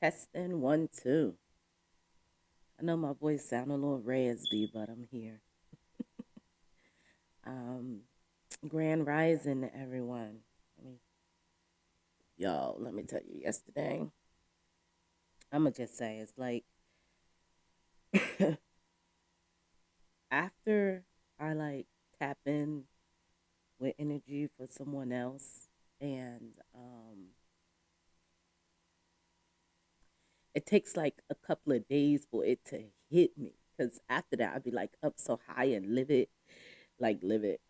Testing 1, 2. I know my voice sound a little raspy, but I'm here. Um, Grand Rising, everyone. Let me tell you, yesterday, I'm gonna just say it's like after I tap in with energy for someone else, and it takes like a couple of days for it to hit me. Cause after that, I'd be like up so high and live it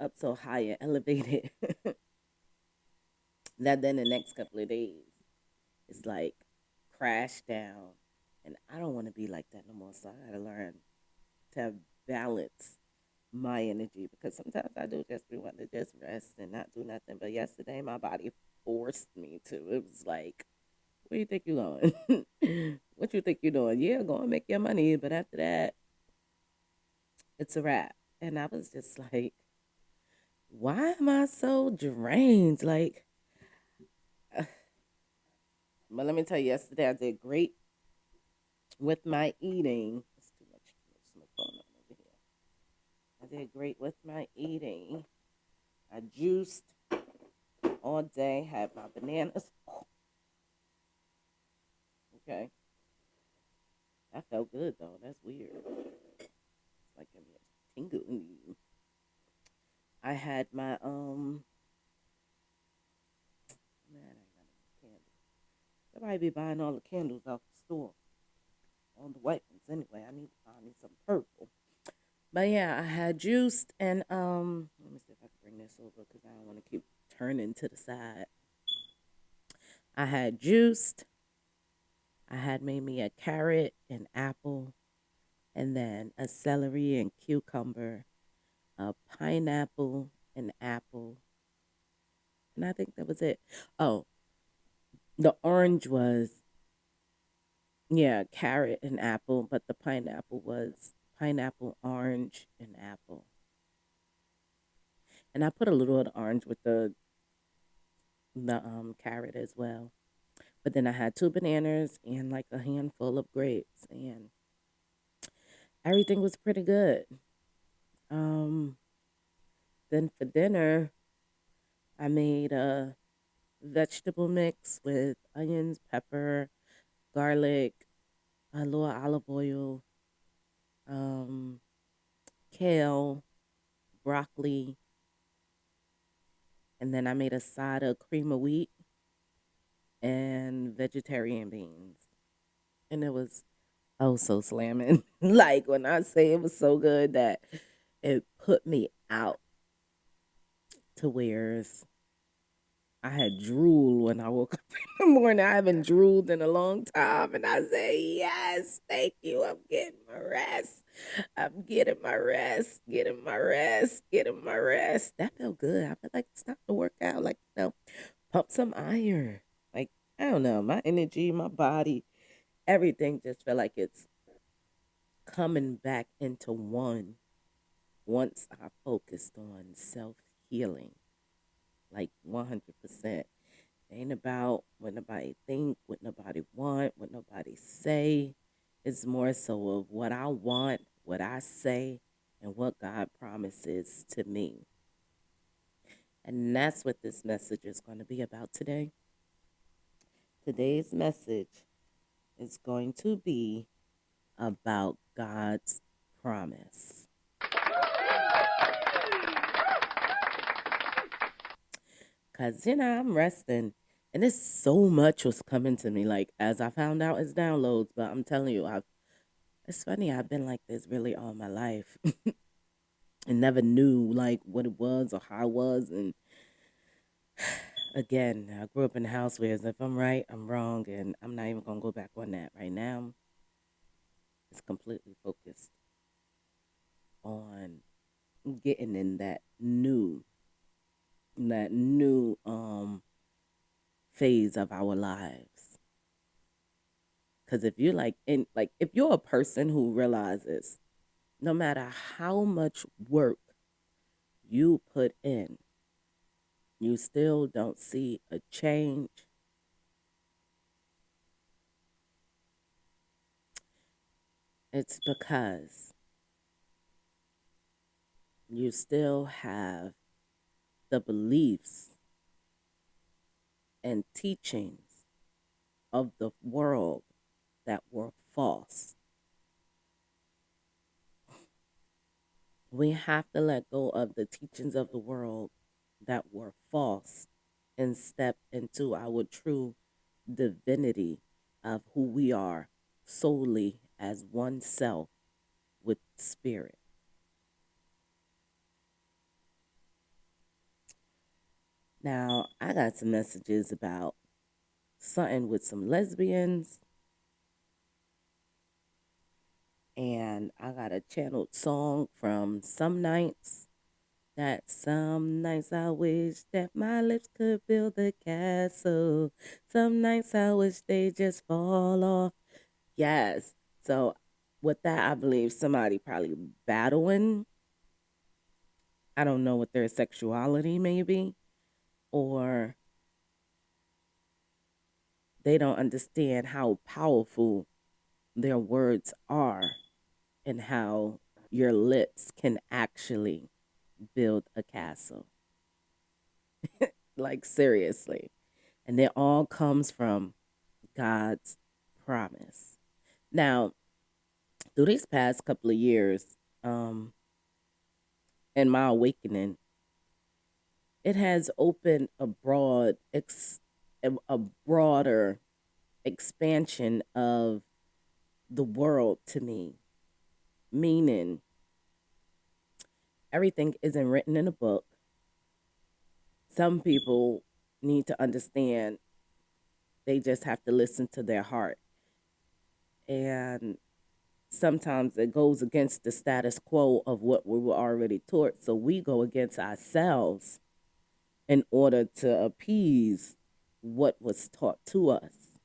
up so high and elevated that then the next couple of days it's like crash down, and I don't want to be like that no more. So I gotta learn to balance my energy because sometimes I do just be wanting to just rest and not do nothing. But yesterday, my body forced me to. It was like, where you think you going? What you think you doing? Yeah, go and make your money. But after that, it's a wrap. And I was just like, why am I so drained? But let me tell you, yesterday I did great with my eating. It's too much smoke going on over here. I did great with my eating. I juiced all day, had my bananas. Okay. That felt good though. That's weird. It's like giving me a tingle in you. I had my man, I ain't got no candles. Somebody be buying all the candles out the store. All the white ones anyway. I need to find me some purple. But yeah, I had juiced and let me see if I can bring this over because I don't want to keep turning to the side. I had juiced. I had made me a carrot and apple, and then a celery and cucumber, a pineapple and apple, and I think that was it. Oh, the orange was, yeah, carrot and apple, but the pineapple was pineapple, orange, and apple. And I put a little of the orange with the carrot as well. But then I had two bananas and like a handful of grapes, and everything was pretty good. Um, then for dinner, I made a vegetable mix with onions, pepper, garlic, a little olive oil, um, kale, broccoli, and then I made a side of cream of wheat and vegetarian beans. And it was oh so slamming. Like when I say it was so good that it put me out to where's I had drool when I woke up in the morning. I haven't drooled in a long time. And I say, yes, thank you. I'm getting my rest. I'm getting my rest, getting my rest, getting my rest. That felt good. I felt like it's time to work out. Like, pump some iron. Like, I don't know. My energy, my body, everything just felt like it's coming back into one once I focused on self healing. Like 100%. Ain't about what nobody think, what nobody want, what nobody say. It's more so of what I want, what I say, and what God promises to me. And that's what this message is going to be about today. Today's message is going to be about God's promise. Cause I'm resting, and there's so much was coming to me. Like as I found out, it's downloads. But I'm telling you, it's funny. I've been like this really all my life, and never knew like what it was or how it was. And again, I grew up in a house where if I'm right, I'm wrong, and I'm not even gonna go back on that right now. It's completely focused on getting in that new phase of our lives. Because if you're if you're a person who realizes no matter how much work you put in, you still don't see a change, It's because you still have the beliefs and teachings of the world that were false. We have to let go of the teachings of the world that were false and step into our true divinity of who we are solely as one self with spirit. Now, I got some messages about something with some lesbians, and I got a channeled song from Some Nights. That some nights I wish that my lips could build a castle. Some nights I wish they just fall off. Yes. So with that, I believe somebody probably battling. I don't know what their sexuality may be, or they don't understand how powerful their words are and how your lips can actually build a castle. Like, seriously. And it all comes from God's promise. Now, through these past couple of years, um, in my awakening, it has opened a broader expansion of the world to me. Meaning, everything isn't written in a book. Some people need to understand they just have to listen to their heart. And sometimes it goes against the status quo of what we were already taught. So we go against ourselves in order to appease what was taught to us.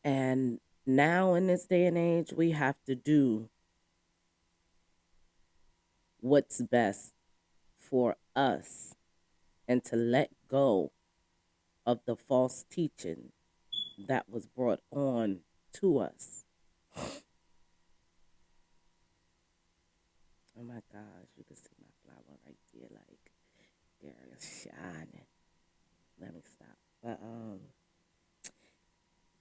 And now in this day and age, we have to do what's best for us and to let go of the false teaching that was brought on to us. Oh my gosh, you can see my flower right there, like, girl, it's shining. Let me stop. But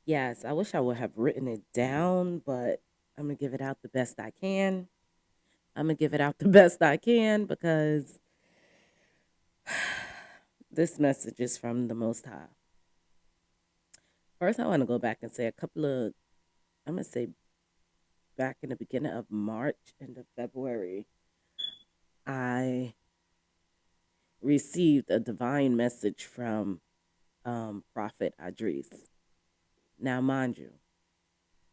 yes, I wish I would have written it down, but I'm gonna give it out the best I can. I'm gonna give it out the best I can because this message is from the Most High. First, I want to go back and say a couple of, I'm gonna say back in the beginning of March into February, I received a divine message from Prophet Idris. Now, mind you,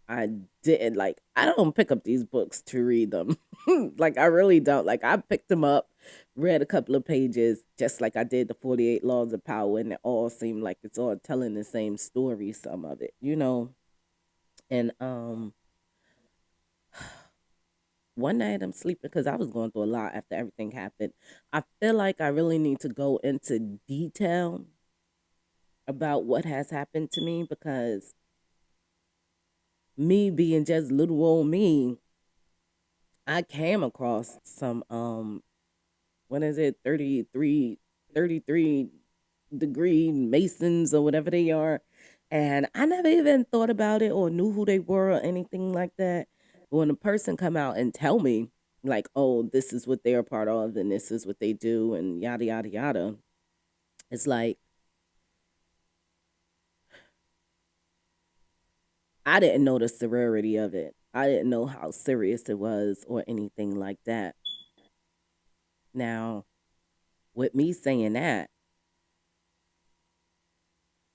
I didn't like, I don't pick up these books to read them. Like, I really don't. Like, I picked them up, read a couple of pages, just like I did the 48 Laws of Power, and it all seemed like it's all telling the same story, some of it, you know? And one night I'm sleeping because I was going through a lot after everything happened. I feel like I really need to go into detail about what has happened to me because me being just little old me, I came across some what is it, 33 degree masons or whatever they are, and I never even thought about it or knew who they were or anything like that. But when a person come out and tell me like, oh, this is what they're a part of and this is what they do and yada yada yada, it's like I didn't know the severity of it. I didn't know how serious it was or anything like that. Now, with me saying that,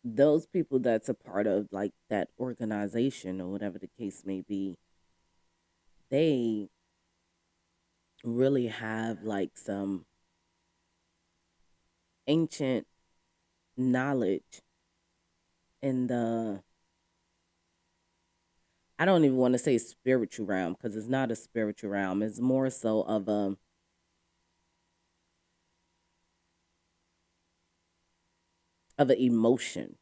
those people that's a part of like that organization or whatever the case may be, they really have like some ancient knowledge in the, I don't even want to say spiritual realm because it's not a spiritual realm. It's more so of an emotion.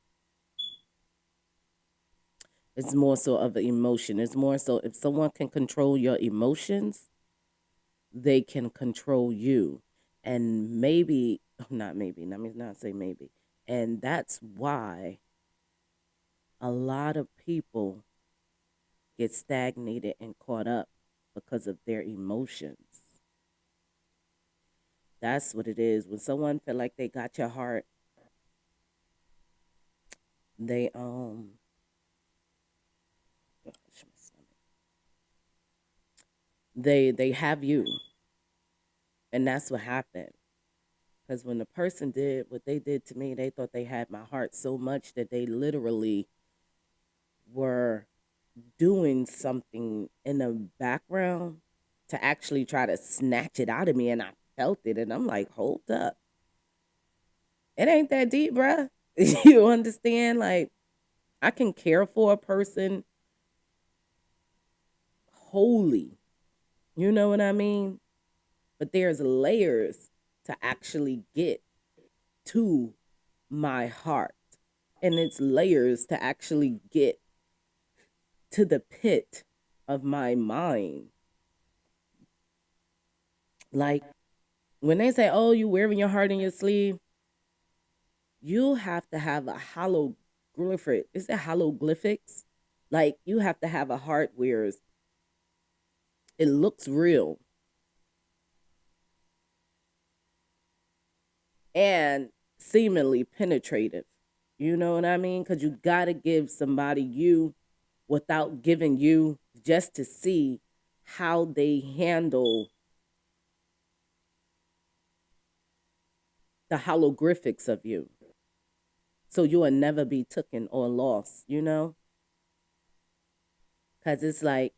It's more so of an emotion. It's more so if someone can control your emotions, they can control you. And maybe, not maybe, let me not say maybe. And that's why a lot of people get stagnated and caught up because of their emotions. That's what it is. When someone feel like they got your heart, they gosh, my stomach. They have you, and that's what happened. Because when the person did what they did to me, they thought they had my heart so much that they literally were doing something in the background to actually try to snatch it out of me, and I felt it, and I'm like, hold up, it ain't that deep, bruh. You understand? Like, I can care for a person wholly. You know what I mean? But there's layers to actually get to my heart. And it's layers to actually get to the pit of my mind. Like when they say, oh, you wearing your heart in your sleeve, you have to have a hologlyphic. Is it hologlyphics? Like you have to have a heart where it looks real and seemingly penetrative. You know what I mean? Because you got to give somebody you without giving you just to see how they handle the holographics of you. So you will never be taken or lost, you know? Because it's like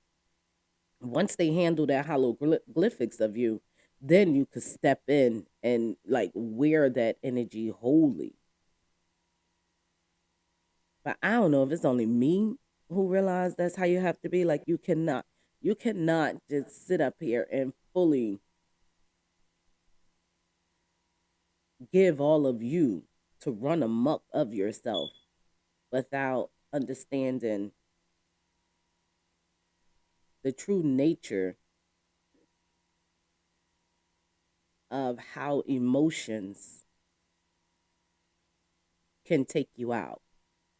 once they handle that hologlyphics of you, then you could step in and like wear that energy wholly. But I don't know if it's only me who realized that's how you have to be. Like you cannot just sit up here and fully give all of you to run amok of yourself without understanding the true nature of how emotions can take you out.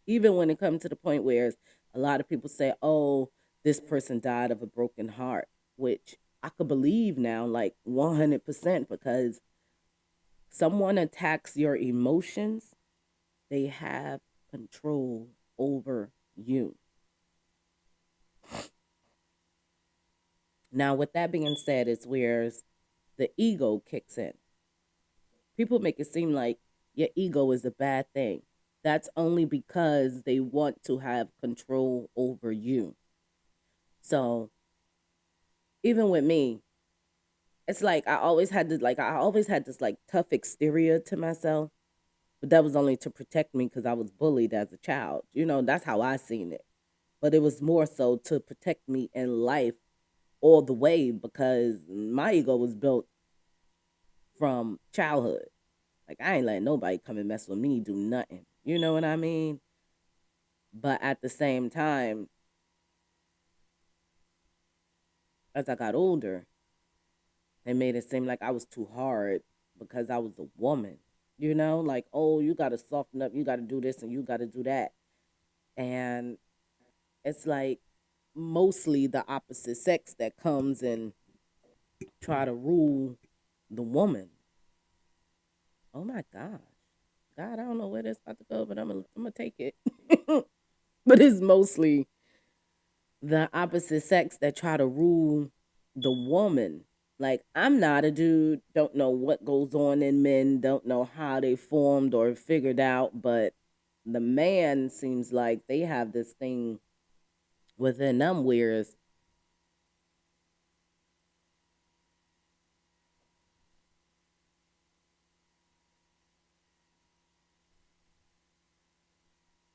Even when it comes to the point where a lot of people say, oh, this person died of a broken heart, which I could believe now, like 100%, because someone attacks your emotions, they have control over you. Now, with that being said, it's where the ego kicks in. People make it seem like your ego is a bad thing. That's only because they want to have control over you. So even with me, it's like I always had this like tough exterior to myself, but that was only to protect me because I was bullied as a child. You know, that's how I seen it. But it was more so to protect me in life all the way because my ego was built from childhood. Like I ain't letting nobody come and mess with me, do nothing. You know what I mean? But at the same time, as I got older, they made it seem like I was too hard because I was a woman. You know, like, oh, you got to soften up, you got to do this and you got to do that. And it's like mostly the opposite sex that comes and try to rule the woman. Oh my gosh. God, I don't know where this about to go, but I'm gonna take it. But it's mostly the opposite sex that try to rule the woman. Like I'm not a dude, don't know what goes on in men, don't know how they formed or figured out, but the man seems like they have this thing within them where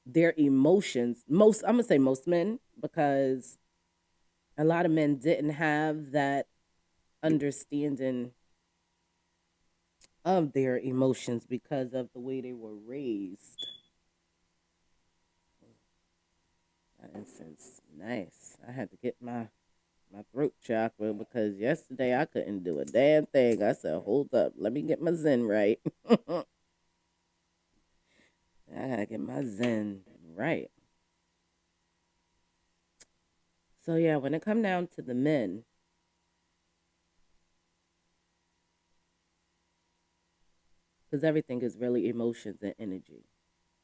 their emotions, most I'm gonna say most men, because a lot of men didn't have that understanding of their emotions because of the way they were raised. Incense, nice. I had to get my throat chakra because yesterday I couldn't do a damn thing. I said, hold up, let me get my zen right. I gotta get my zen right. So yeah, when it come down to the men, because everything is really emotions and energy.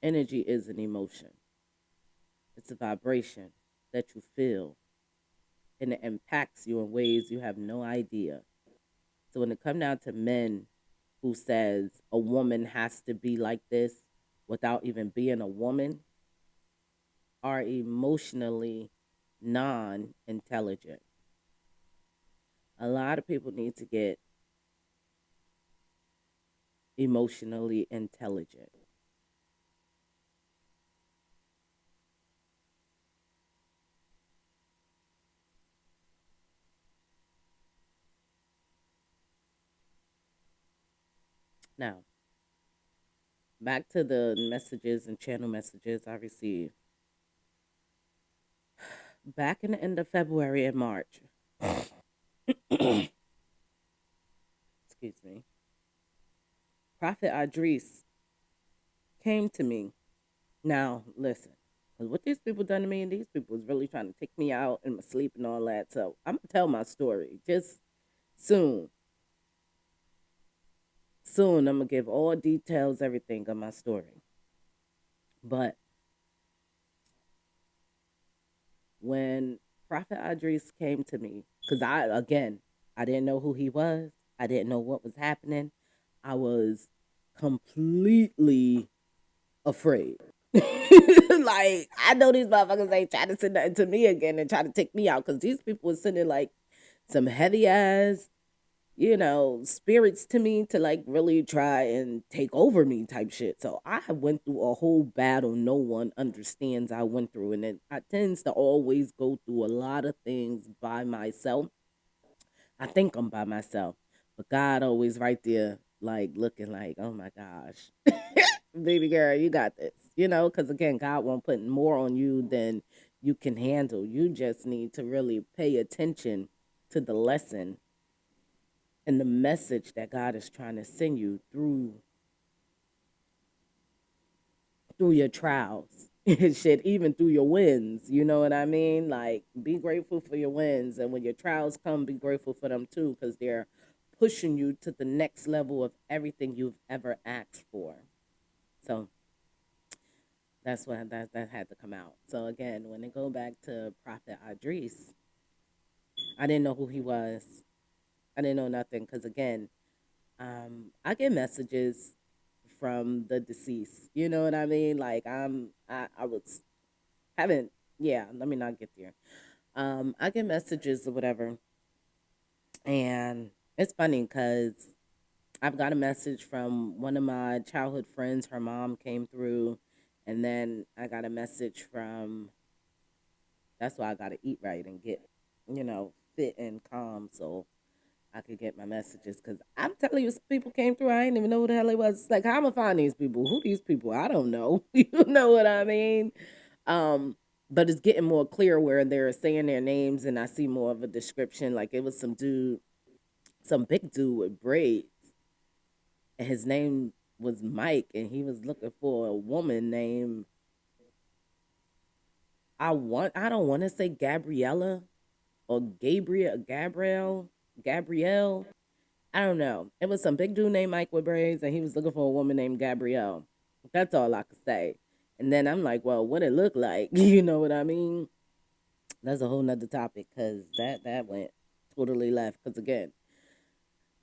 Energy is an emotion. It's a vibration that you feel, and it impacts you in ways you have no idea. So when it come down to men who says a woman has to be like this without even being a woman, are emotionally non-intelligent. A lot of people need to get emotionally intelligent. Now, back to the messages and channel messages I received. Back in the end of February and March, excuse me, Prophet Idris came to me. Now, listen, because what these people done to me, and these people was really trying to take me out in my sleep and all that. So I'm gonna tell my story just soon. Soon, I'm gonna give all details, everything of my story. But when Prophet Idris came to me, because I didn't know who he was, I didn't know what was happening. I was completely afraid. Like, I know these motherfuckers ain't trying to send nothing to me again and try to take me out because these people were sending like some heavy ass, spirits to me to like really try and take over me type shit. So I went through a whole battle no one understands I went through. And I tends to always go through a lot of things by myself. I think I'm by myself. But God always right there, like looking like, oh my gosh. Baby girl, you got this. Because again, God won't put more on you than you can handle. You just need to really pay attention to the lesson and the message that God is trying to send you through your trials. Shit, even through your wins. You know what I mean? Like, be grateful for your wins, and when your trials come, be grateful for them too, because they're pushing you to the next level of everything you've ever asked for. So that's what that had to come out. So again, when it go back to Prophet Idris, I didn't know who he was. I didn't know nothing because again, I get messages from the deceased. You know what I mean? Like I was haven't yeah, let me not get there. I get messages or whatever, and it's funny because I've got a message from one of my childhood friends. Her mom came through, and then I got a message from. That's why I got to eat right and get, fit and calm so I could get my messages. Because I'm telling you, some people came through. I didn't even know who the hell it was. It's like, how am I find these people? Who these people? I don't know. You know what I mean? Um, but it's getting more clear where they're saying their names, and I see more of a description. Like it was some dude, some big dude with braids, and his name was Mike, and he was looking for a woman named I don't want to say Gabriella or Gabrielle. I don't know. It was some big dude named Mike with braids, and he was looking for a woman named Gabrielle. That's all I could say. And then I'm like, well, what it look like? You know what I mean? That's a whole nother topic because that went totally left. Because again,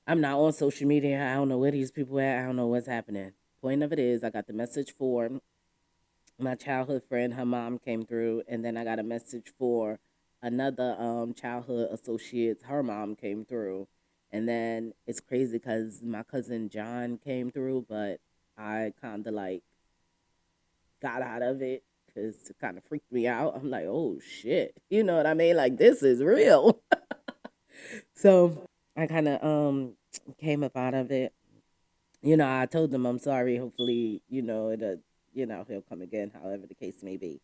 I'm not on social media. I don't know where these people at. I don't know what's happening. Point of it is, I got the message for my childhood friend. Her mom came through, and then I got a message for another childhood associate. Her mom came through, and then it's crazy because my cousin John came through, but I kind of like got out of it because it kind of freaked me out. I'm like, oh shit, you know what I mean? Like this is real. So I kind of came up out of it. I told them I'm sorry. Hopefully, he'll come again, however the case may be.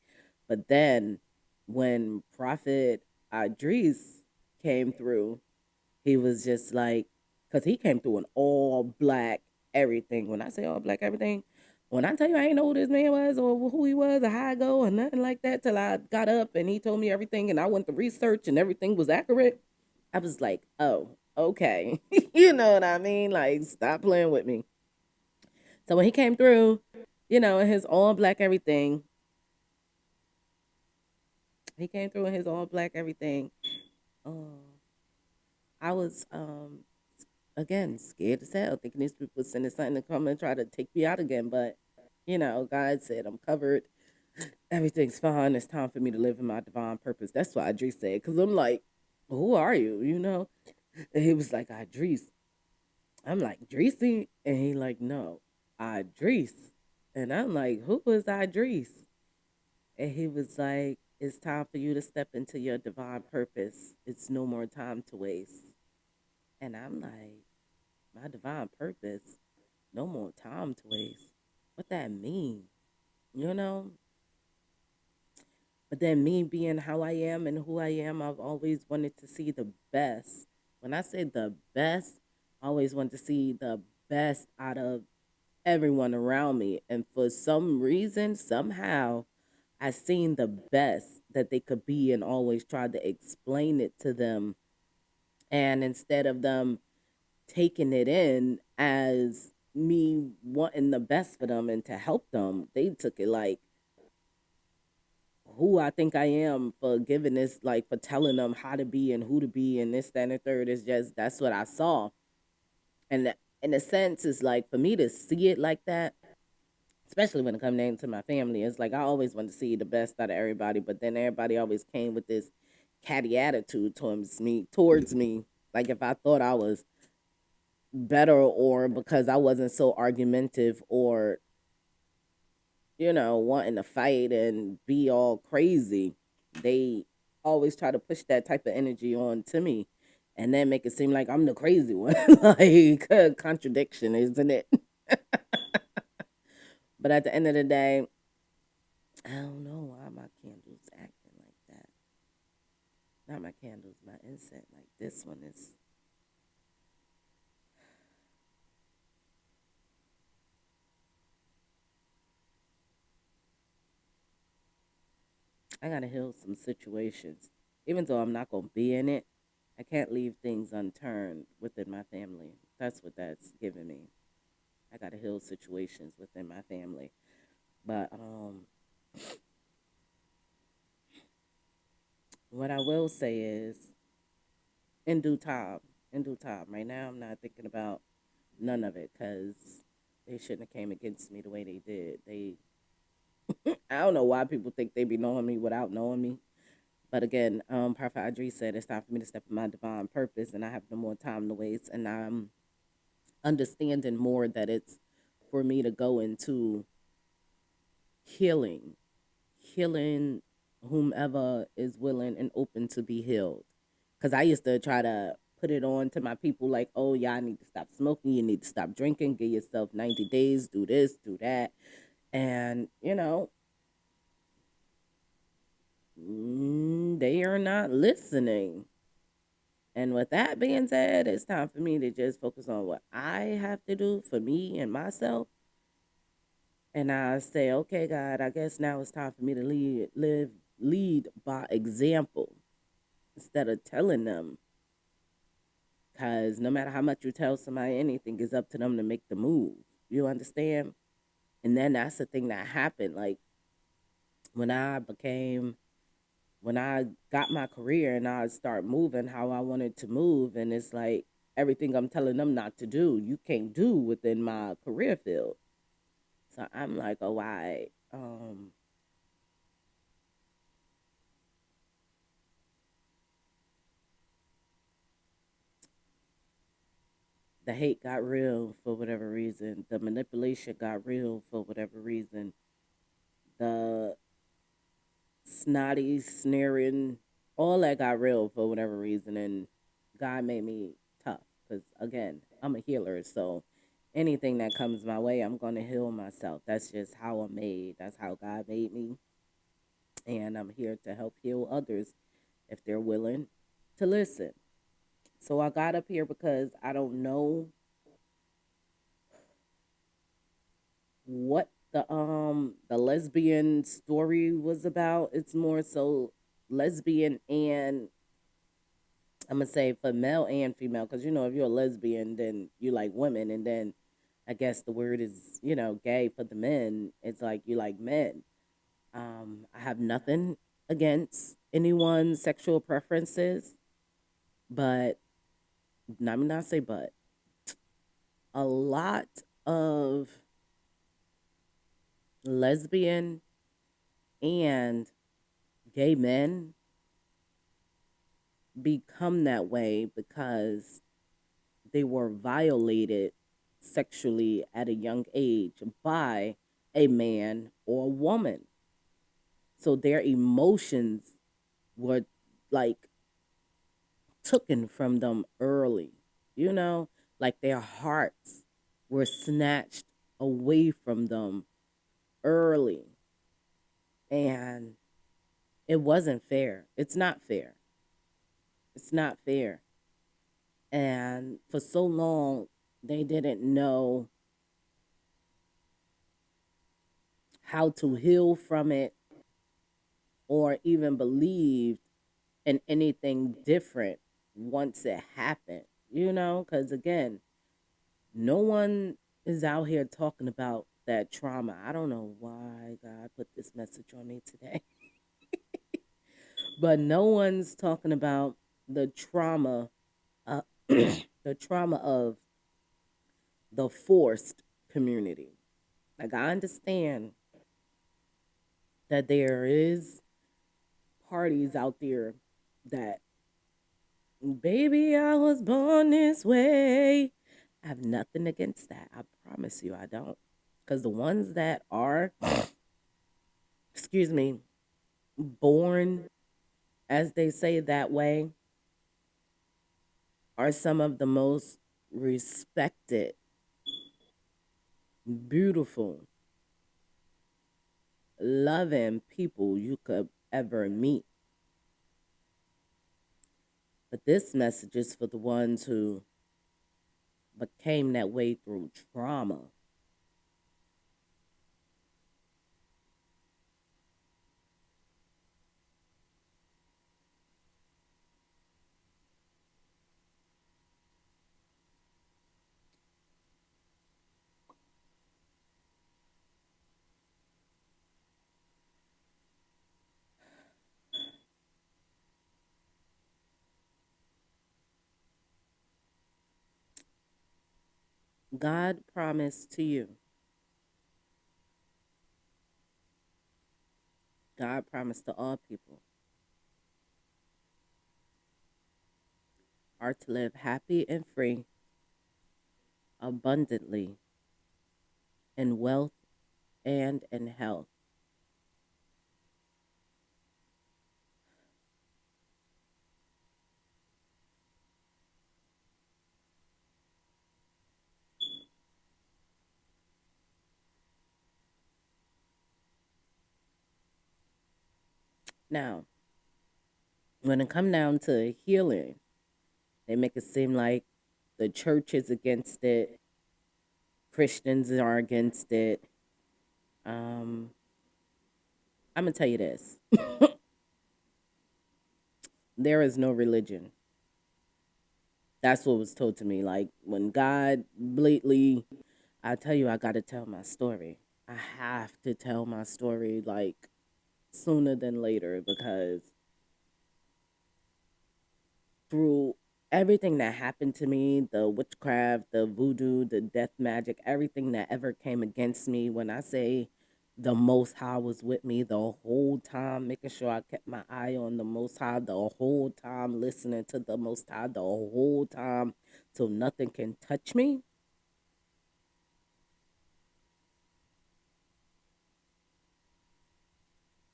But then when Prophet Idris came through, he was just like, because he came through in all black everything. When I say all black everything, when I tell you I ain't know who this man was or who he was or how I go or nothing like that till I got up and he told me everything and I went to research and everything was accurate, I was like, oh, okay. You know what I mean? Like, stop playing with me. So when he came through, in his all black everything, he came through in his all black everything. Oh, I was again scared as hell, thinking these people was sending something to come and try to take me out again. But God said I'm covered. Everything's fine. It's time for me to live in my divine purpose. That's what Idris said. Cause I'm like, who are you? And he was like, Idris. I'm like, Dreesy? And he like, no, Idris. And I'm like, who is Idris? And he was like, it's time for you to step into your divine purpose. It's no more time to waste. And I'm like, my divine purpose? No more time to waste. What that mean? You know? But then me being how I am and who I am, I've always wanted to see the best. When I say the best, I always want to see the best out of everyone around me. And for some reason, somehow, I seen the best that they could be and always tried to explain it to them. And instead of them taking it in as me wanting the best for them and to help them, they took it like who I think I am for giving this, like for telling them how to be and who to be and this, that, and the third is just that's what I saw. And in a sense, it's like for me to see it like that, especially when it comes down to my family, it's like I always want to see the best out of everybody, but then everybody always came with this catty attitude towards me. Like if I thought I was better or because I wasn't so argumentative or wanting to fight and be all crazy. They always try to push that type of energy on to me and then make it seem like I'm the crazy one. Like a contradiction, isn't it? But at the end of the day, I don't know why my candles acting like that. Not my candles, my incense. Like this one is. I gotta heal some situations. Even though I'm not gonna be in it, I can't leave things unturned within my family. That's what that's giving me. I gotta heal situations within my family. But what I will say is, in due time, in due time. Right now, I'm not thinking about none of it because they shouldn't have came against me the way they did. I don't know why people think they be knowing me without knowing me. But again, Prophet Idris said it's time for me to step in my divine purpose, and I have no more time to waste. And I'm understanding more that it's for me to go into healing, healing whomever is willing and open to be healed. Because I used to try to put it on to my people like, oh, y'all need to stop smoking, you need to stop drinking, give yourself 90 days, do this, do that. And, they are not listening. And with that being said, it's time for me to just focus on what I have to do for me and myself. And I say, okay, God, I guess now it's time for me to lead by example instead of telling them. Because no matter how much you tell somebody anything, it's up to them to make the move. You understand? And then that's the thing that happened. Like when I became, when I got my career and I start moving how I wanted to move, and it's like everything I'm telling them not to do, you can't do within my career field. So I'm like, oh, I, the hate got real for whatever reason. The manipulation got real for whatever reason. The snotty, sneering, all that got real for whatever reason. And God made me tough because, again, I'm a healer. So anything that comes my way, I'm going to heal myself. That's just how I'm made. That's how God made me. and I'm here to help heal others if they're willing to listen. So I got up here because I don't know what the lesbian story was about. It's more so lesbian, and I'm gonna say for male and female, because if you're a lesbian, then you like women, and then I guess the word is gay for the men. It's like you like men. I have nothing against anyone's sexual preferences, but let me not say but a lot of lesbian and gay men become that way because they were violated sexually at a young age by a man or a woman. So their emotions were like taken from them early, you know, like their hearts were snatched away from them early. And it wasn't fair. It's not fair. It's not fair. And for so long, they didn't know how to heal from it or even believed in anything different once it happened, Because again, no one is out here talking about that trauma. I don't know why God put this message on me today, but no one's talking about the trauma, the trauma of the forced community. Like, I understand that there is parties out there that, baby, I was born this way. I have nothing against that. I promise you, I don't. Because the ones that are, excuse me, born, as they say, that way, are some of the most respected, beautiful, loving people you could ever meet. But this message is for the ones who became that way through trauma. God promised to you, God promised to all people, are to live happy and free, abundantly, in wealth and in health. Now, when it come down to healing, they make it seem like the church is against it, Christians are against it. Um, I'm gonna tell you this: there is no religion. That's what was told to me. Like when God blatantly, I tell you, I got to tell my story. I have to tell my story like sooner than later because through everything that happened to me, the witchcraft, the voodoo, the death magic, everything that ever came against me, when I say the Most High was with me the whole time, making sure I kept my eye on the Most High the whole time, listening to the Most High the whole time, so nothing can touch me.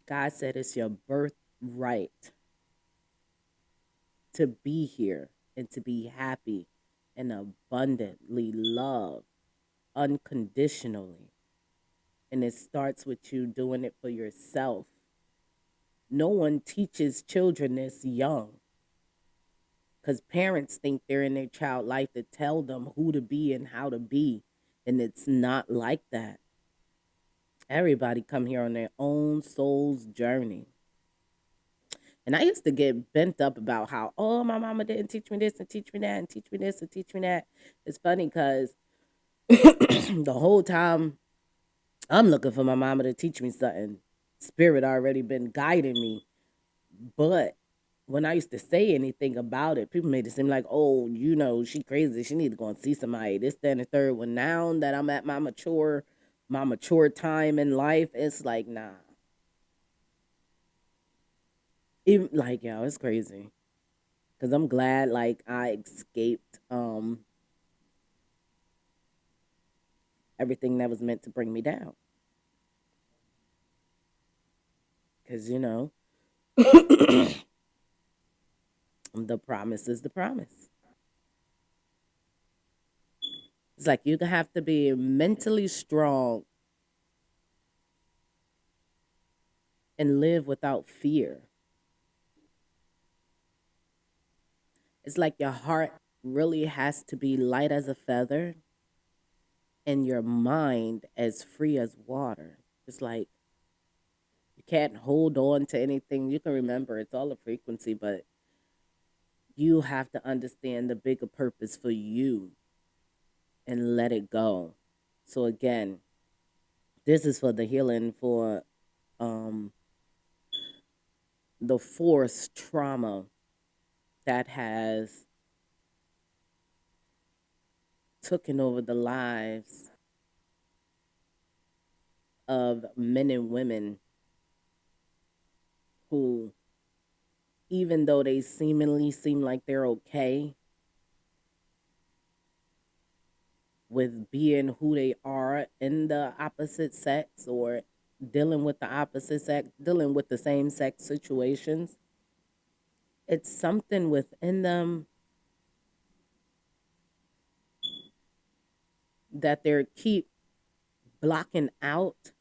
God said it's your birthright to be here and to be happy and abundantly loved unconditionally. And it starts with you doing it for yourself. No one teaches children this young because parents think they're in their child life to tell them who to be and how to be. And it's not like that. Everybody come here on their own soul's journey. And I used to get bent up about how, oh, my mama didn't teach me this and teach me that and teach me this and teach me that. It's funny because the whole time I'm looking for my mama to teach me something. Spirit already been guiding me. But when I used to say anything about it, people made it seem like, oh, she crazy. She need to go and see somebody. This, that, and the third. When now that I'm at my mature time in life, it's like, nah. Even like, yo, it's crazy. Cause I'm glad like I escaped everything that was meant to bring me down. Cause the promise is the promise. It's like you have to be mentally strong and live without fear. It's like your heart really has to be light as a feather and your mind as free as water. It's like you can't hold on to anything. You can remember it's all a frequency, but you have to understand the bigger purpose for you and let it go. So again, this is for the healing for um the forced trauma that has taken over the lives of men and women who, even though they seemingly seem like they're okay with being who they are in the opposite sex or dealing with the opposite sex, dealing with the same sex situations, it's something within them that they're keep blocking out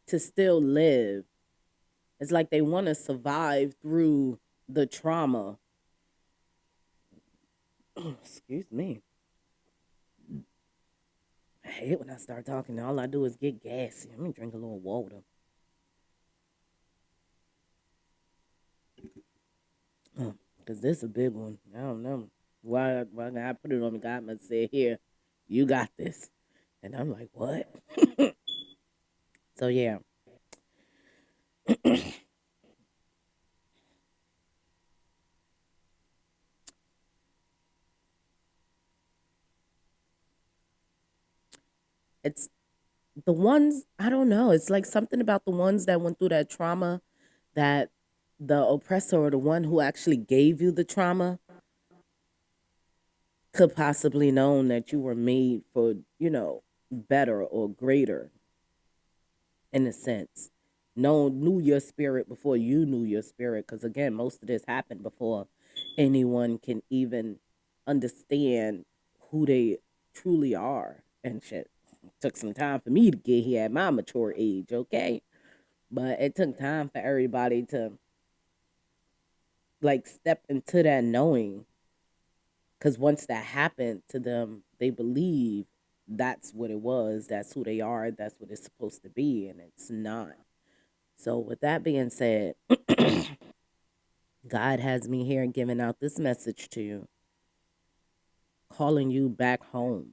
to still live. It's like they want to survive through the trauma. Excuse me. I hate when I start talking. All I do is get gassy. Let me drink a little water. Because this is a big one. I don't know why God put it on me. God must say, here, you got this. And I'm like, what? So, yeah, it's the ones, I don't know. It's like something about the ones that went through that trauma that the oppressor or the one who actually gave you the trauma could possibly known that you were made for, better or greater in a sense. Knew your spirit before you knew your spirit. Because again, most of this happened before anyone can even understand who they truly are and shit. It took some time for me to get here at my mature age, okay? But it took time for everybody to like step into that knowing. Because once that happened to them, they believe that's what it was, that's who they are, that's what it's supposed to be, and it's not. So, with that being said, God has me here giving out this message to you, calling you back home,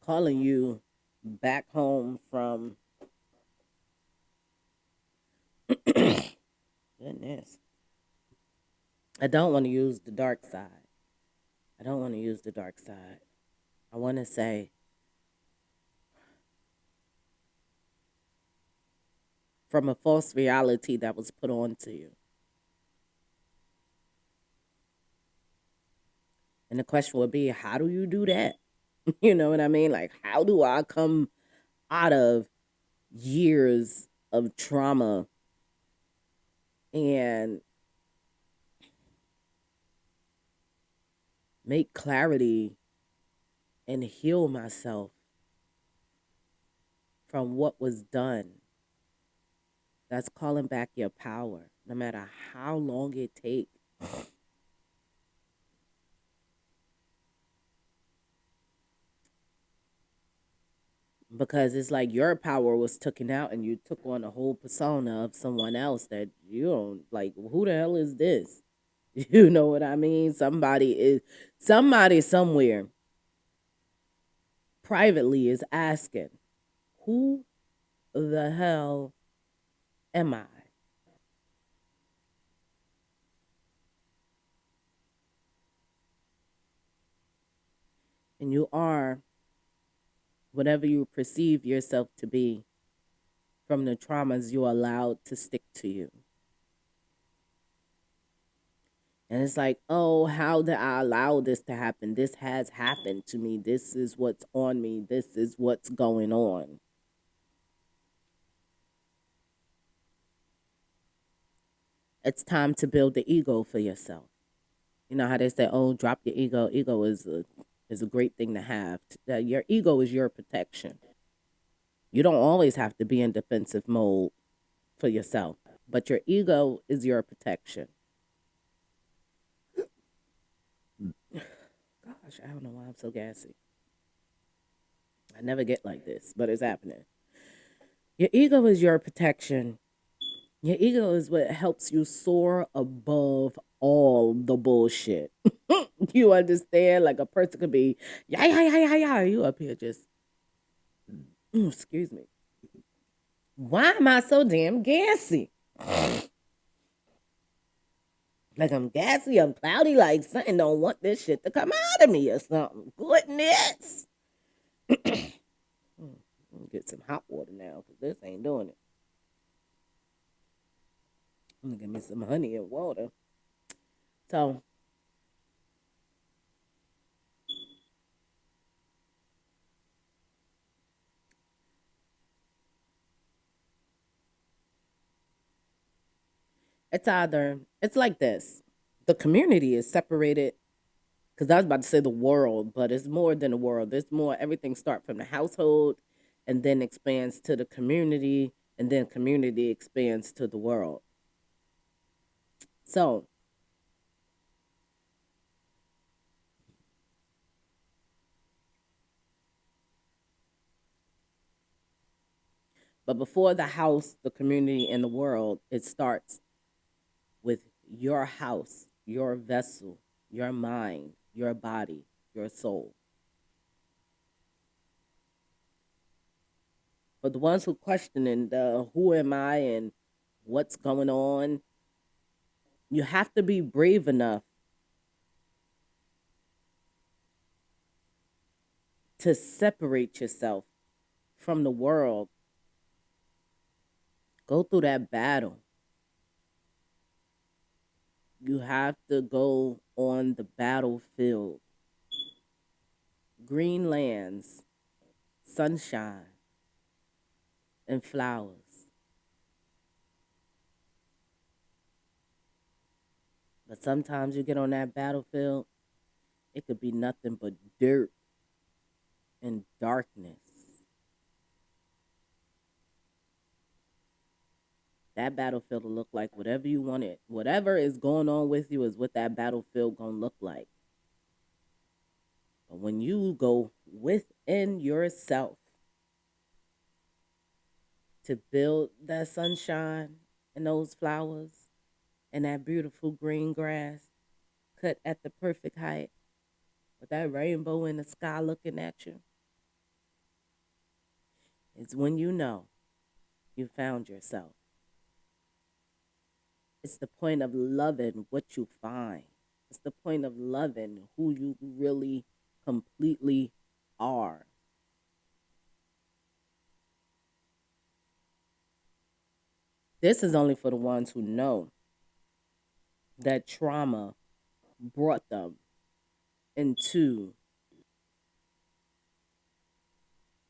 calling you back home from goodness. I don't want to use the dark side. I don't want to use the dark side. I want to say from a false reality that was put onto you. And the question would be, how do you do that? You know what I mean? Like, how do I come out of years of trauma and make clarity and heal myself from what was done. That's calling back your power, no matter how long it takes. Because it's like your power was taken out and you took on a whole persona of someone else that you don't like. Who the hell is this? You know what I mean? Somebody somewhere privately is asking, who the hell am I? And you are whatever you perceive yourself to be from the traumas you allowed to stick to you. And it's like, oh, how did I allow this to happen? This has happened to me. This is what's on me. This is what's going on. It's time to build the ego for yourself. You know how they say, "Oh, drop your ego." Ego is a great thing to have. Your ego is your protection. You don't always have to be in defensive mode for yourself, but your ego is your protection. Gosh, I don't know why I'm so gassy. I never get like this, but it's happening. Your ego is your protection. Your ego is what helps you soar above all the bullshit. You understand? Like a person could be, yeah, yeah, yeah, yeah, yeah. You up here just, excuse me. Why am I so damn gassy? Like I'm gassy, I'm cloudy, like something don't want this shit to come out of me or something. Goodness. Get some hot water now because this ain't doing it. I'm gonna get me some honey and water. So it's like this. The community is separated because I was about to say the world, but it's more than the world. There's more. Everything starts from the household, and then expands to the community, and then community expands to the world. So, but before the house, the community, and the world, it starts with your house, your vessel, your mind, your body, your soul. But the ones who questioning the who am I and what's going on, you have to be brave enough to separate yourself from the world. Go through that battle. You have to go on the battlefield. Green lands, sunshine, and flowers. But sometimes you get on that battlefield, it could be nothing but dirt and darkness. That battlefield will look like whatever you want it. Whatever is going on with you is what that battlefield gonna look like. But when you go within yourself to build that sunshine and those flowers and that beautiful green grass cut at the perfect height with that rainbow in the sky looking at you, it's when you know you found yourself. It's the point of loving what you find. It's the point of loving who you really completely are. This is only for the ones who know that trauma brought them into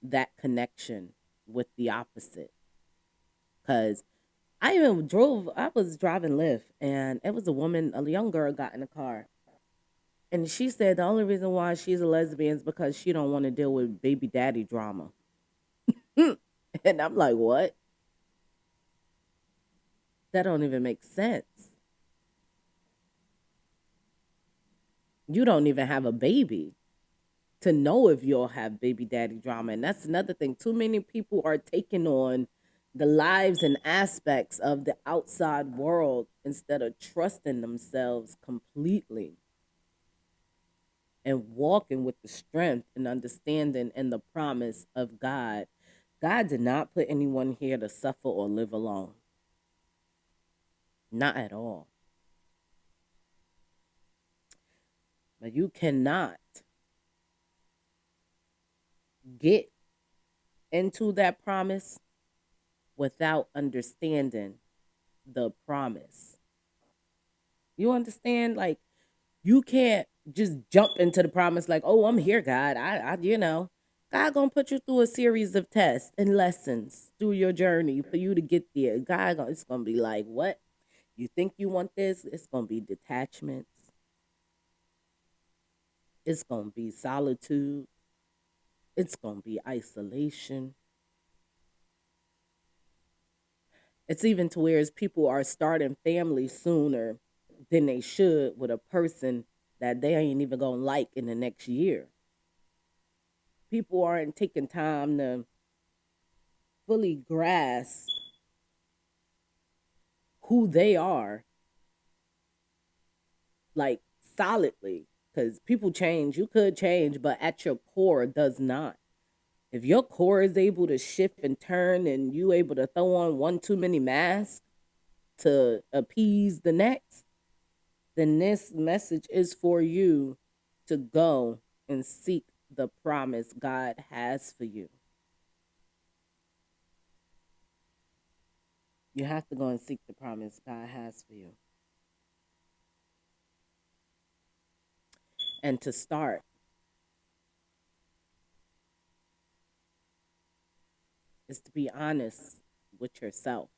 that connection with the opposite. Because I was driving Lyft, and it was a woman, a young girl got in the car. And she said the only reason why she's a lesbian is because she don't want to deal with baby daddy drama. And I'm like, what? That don't even make sense. You don't even have a baby to know if you'll have baby daddy drama. And that's another thing. Too many people are taking on the lives and aspects of the outside world instead of trusting themselves completely and walking with the strength and understanding and the promise of God. God did not put anyone here to suffer or live alone. Not at all. But you cannot get into that promise without understanding the promise. You understand? Like, you can't just jump into the promise like, oh, I'm here, God. God gonna put you through a series of tests and lessons through your journey for you to get there. It's gonna be like, what? You think you want this? It's gonna be detachments. It's gonna be solitude. It's gonna be isolation. It's even to where people are starting families sooner than they should with a person that they ain't even gonna like in the next year. People aren't taking time to fully grasp who they are, like solidly. Because people change, you could change, but at your core does not. If your core is able to shift and turn and you able to throw on one too many masks to appease the next, then this message is for you to go and seek the promise God has for you. You have to go and seek the promise God has for you. And to start is to be honest with yourself.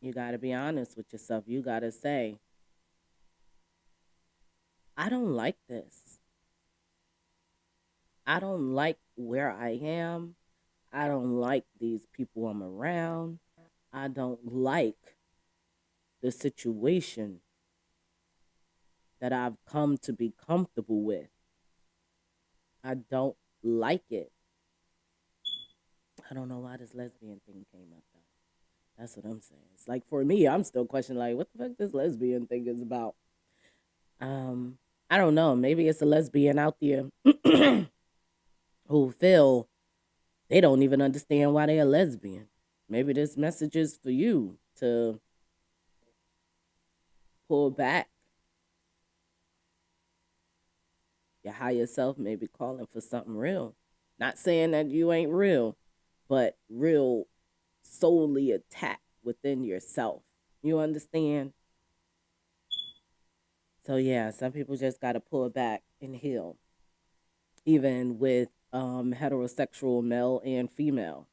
You got to be honest with yourself. You got to say, I don't like this. I don't like where I am. I don't like these people I'm around. I don't like the situation that I've come to be comfortable with. I don't like it. I don't know why this lesbian thing came up though. That's what I'm saying. It's like for me, I'm still questioning like what the fuck this lesbian thing is about. Um, I don't know. Maybe it's a lesbian out there who feel they don't even understand why they're a lesbian. Maybe this message is for you to pull back. Your higher self may be calling for something real. Not saying that you ain't real, but real solely attacked within yourself. You understand? So yeah, some people just gotta pull back and heal. Even with heterosexual male and female.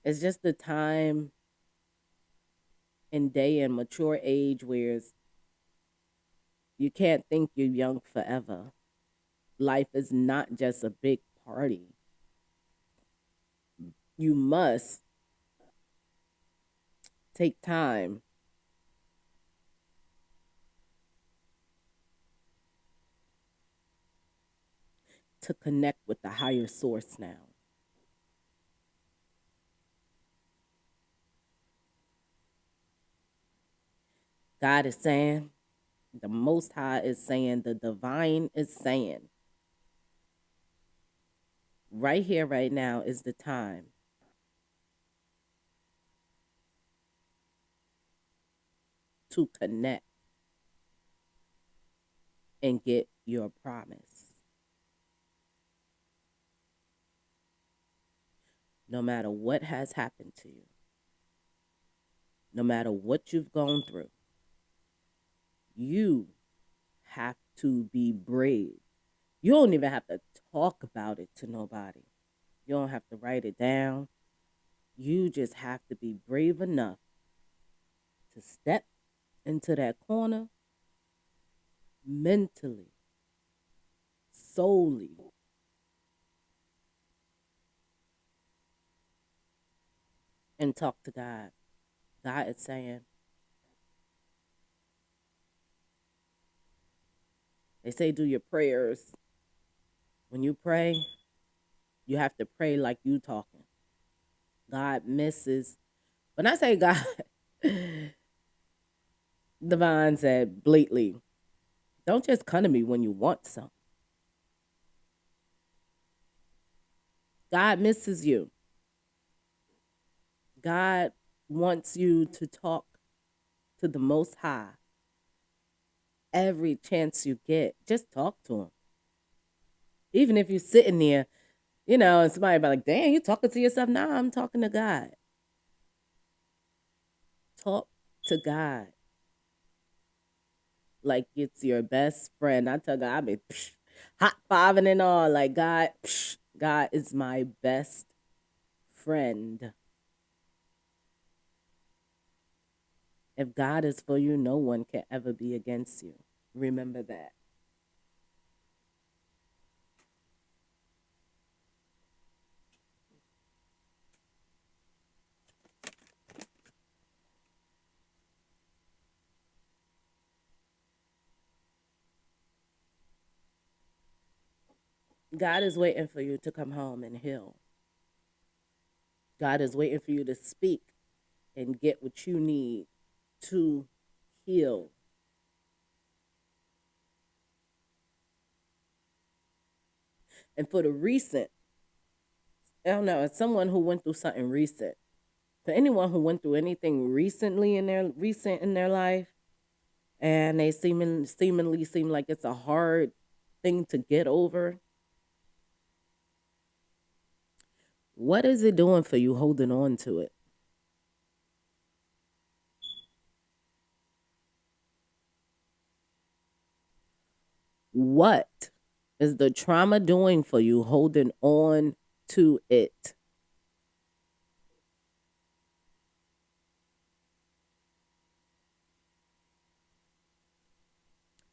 It's just the time and day and mature age where you can't think you're young forever. Life is not just a big party. You must take time to connect with the higher source now. God is saying, the Most High is saying, the divine is saying, right here, right now is the time to connect and get your promise. No matter what has happened to you, no matter what you've gone through, you have to be brave. You don't even have to talk about it to nobody. You don't have to write it down. You just have to be brave enough to step into that corner mentally, solely, and talk to God. God is saying, they say do your prayers. When you pray, you have to pray like you talking. God misses. When I say God, Divine said blatantly, don't just come to me when you want something. God misses you. God wants you to talk to the Most High every chance you get. Just talk to Him. Even if you're sitting there, and somebody be like, dang, you talking to yourself? Nah, I'm talking to God. Talk to God like it's your best friend. I tell God, I be hot fiving and all. Like, God, God is my best friend. If God is for you, no one can ever be against you. Remember that. God is waiting for you to come home and heal. God is waiting for you to speak and get what you need to heal. And for the recent, I don't know, as someone who went through something recent, for anyone who went through anything recently in their life, and they seemingly seem like it's a hard thing to get over, what is it doing for you holding on to it? What is the trauma doing for you holding on to it?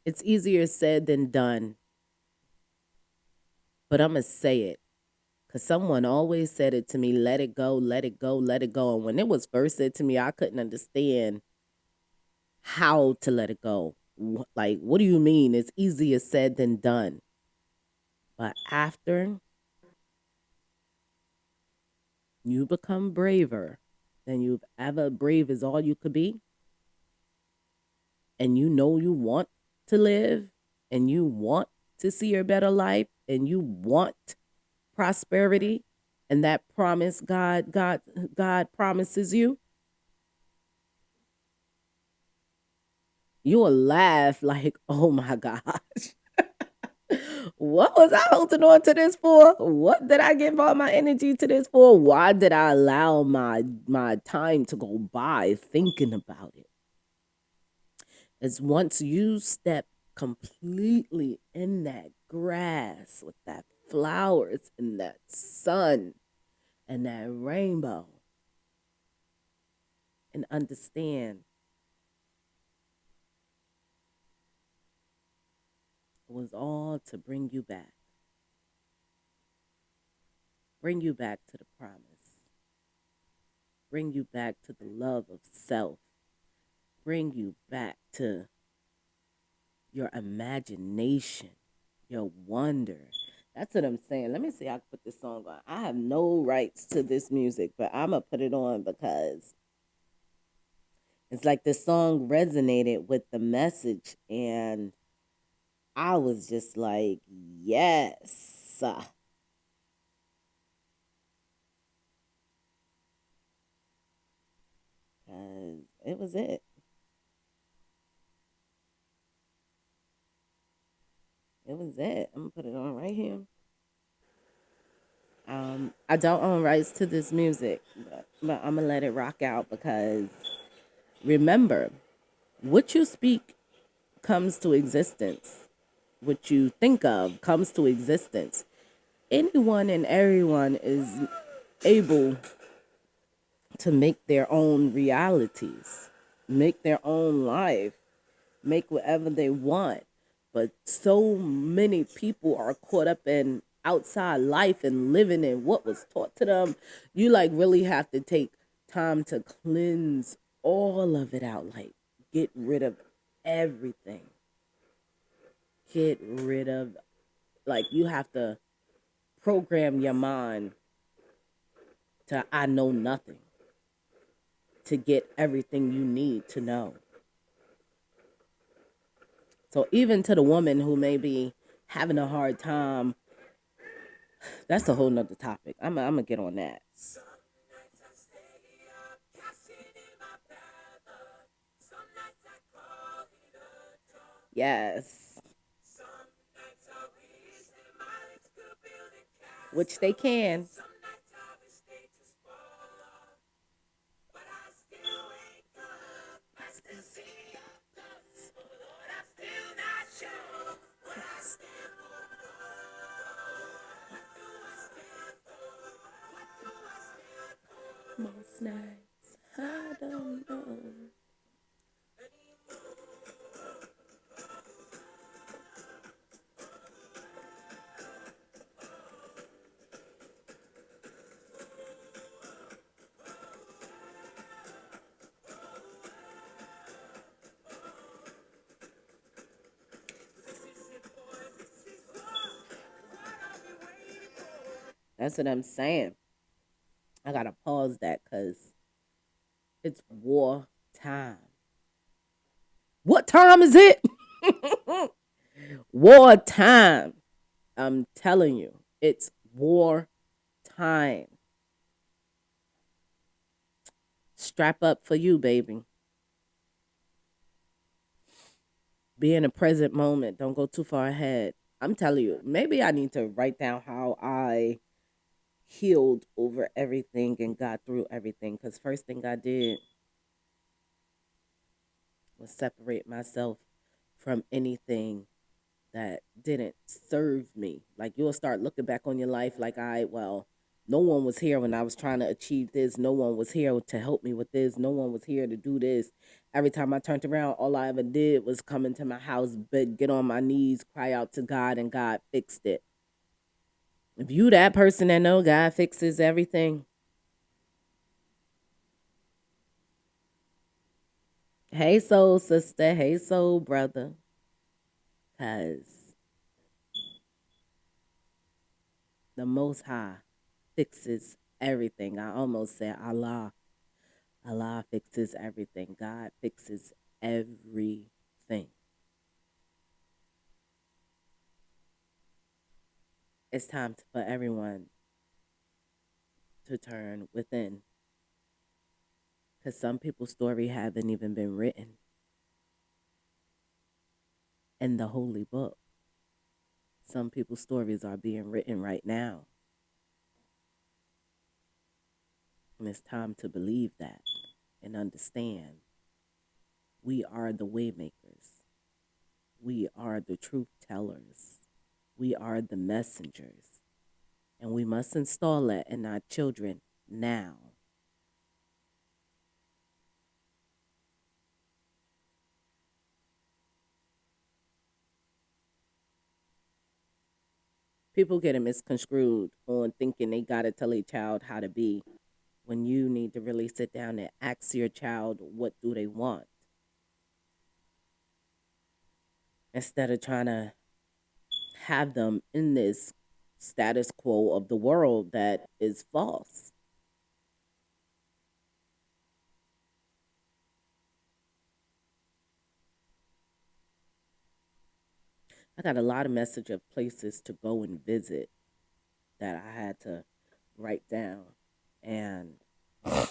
It's easier said than done, but I'm going to say it because someone always said it to me, let it go, let it go, let it go. And when it was first said to me, I couldn't understand how to let it go. Like, what do you mean? It's easier said than done. But after you become braver than you've ever, brave is all you could be, and you know you want to live, and you want to see a better life, and you want prosperity, and that promise God promises you, you will laugh like, oh my gosh. What was I holding on to this for? What did I give all my energy to this for? Why did I allow my time to go by thinking about it? It's once you step completely in that grass with that flowers and that sun and that rainbow and understand it was all to bring you back to the promise, bring you back to the love of self, bring you back to your imagination, your wonder. That's what I'm saying. Let me see. I can put this song on. I have no rights to this music, but I'm gonna put it on because it's like this song resonated with the message, and I was just like, yes, 'cause it was it. It was it. I'm gonna put it on right here. I don't own rights to this music, but I'm gonna let it rock out because remember, what you speak comes to existence. What you think of comes to existence. anyone and everyone is able to make their own realities, make their own life, make whatever they want. But so many people are caught up in outside life and living in what was taught to them. You like really have to take time to cleanse all of it out. Like get rid of everything. Get rid of like you have to program your mind to I know nothing to get everything you need to know. So even to the woman who may be having a hard time, that's a whole nother topic. I'm gonna get on that. Yes, which they can. Most nights I don't know. That's what I'm saying. I gotta pause that because it's war time. What time is it? War time. I'm telling you, it's war time. Strap up for you, baby. Be in the present moment. Don't go too far ahead. I'm telling you, maybe I need to write down how I healed over everything and got through everything. Because first thing I did was separate myself from anything that didn't serve me. Like you'll start looking back on your life like well, no one was here when I was trying to achieve this. No one was here to help me with this. No one was here to do this. Every time I turned around, all I ever did was come into my house, bed, get on my knees, cry out to God, and God fixed it. If you that person that know God fixes everything, hey soul sister, hey soul brother, cause the Most High fixes everything. I almost said Allah. Allah fixes everything. God fixes everything. It's time for everyone to turn within because some people's story haven't even been written in the holy book. Some people's stories are being written right now. And it's time to believe that and understand we are the waymakers. We are the truth tellers. We are the messengers. And we must install that in our children now. People get it misconstrued on thinking they gotta tell a child how to be when you need to really sit down and ask your child what do they want instead of trying to have them in this status quo of the world that is false. I got a lot of message of places to go and visit that I had to write down. And I'll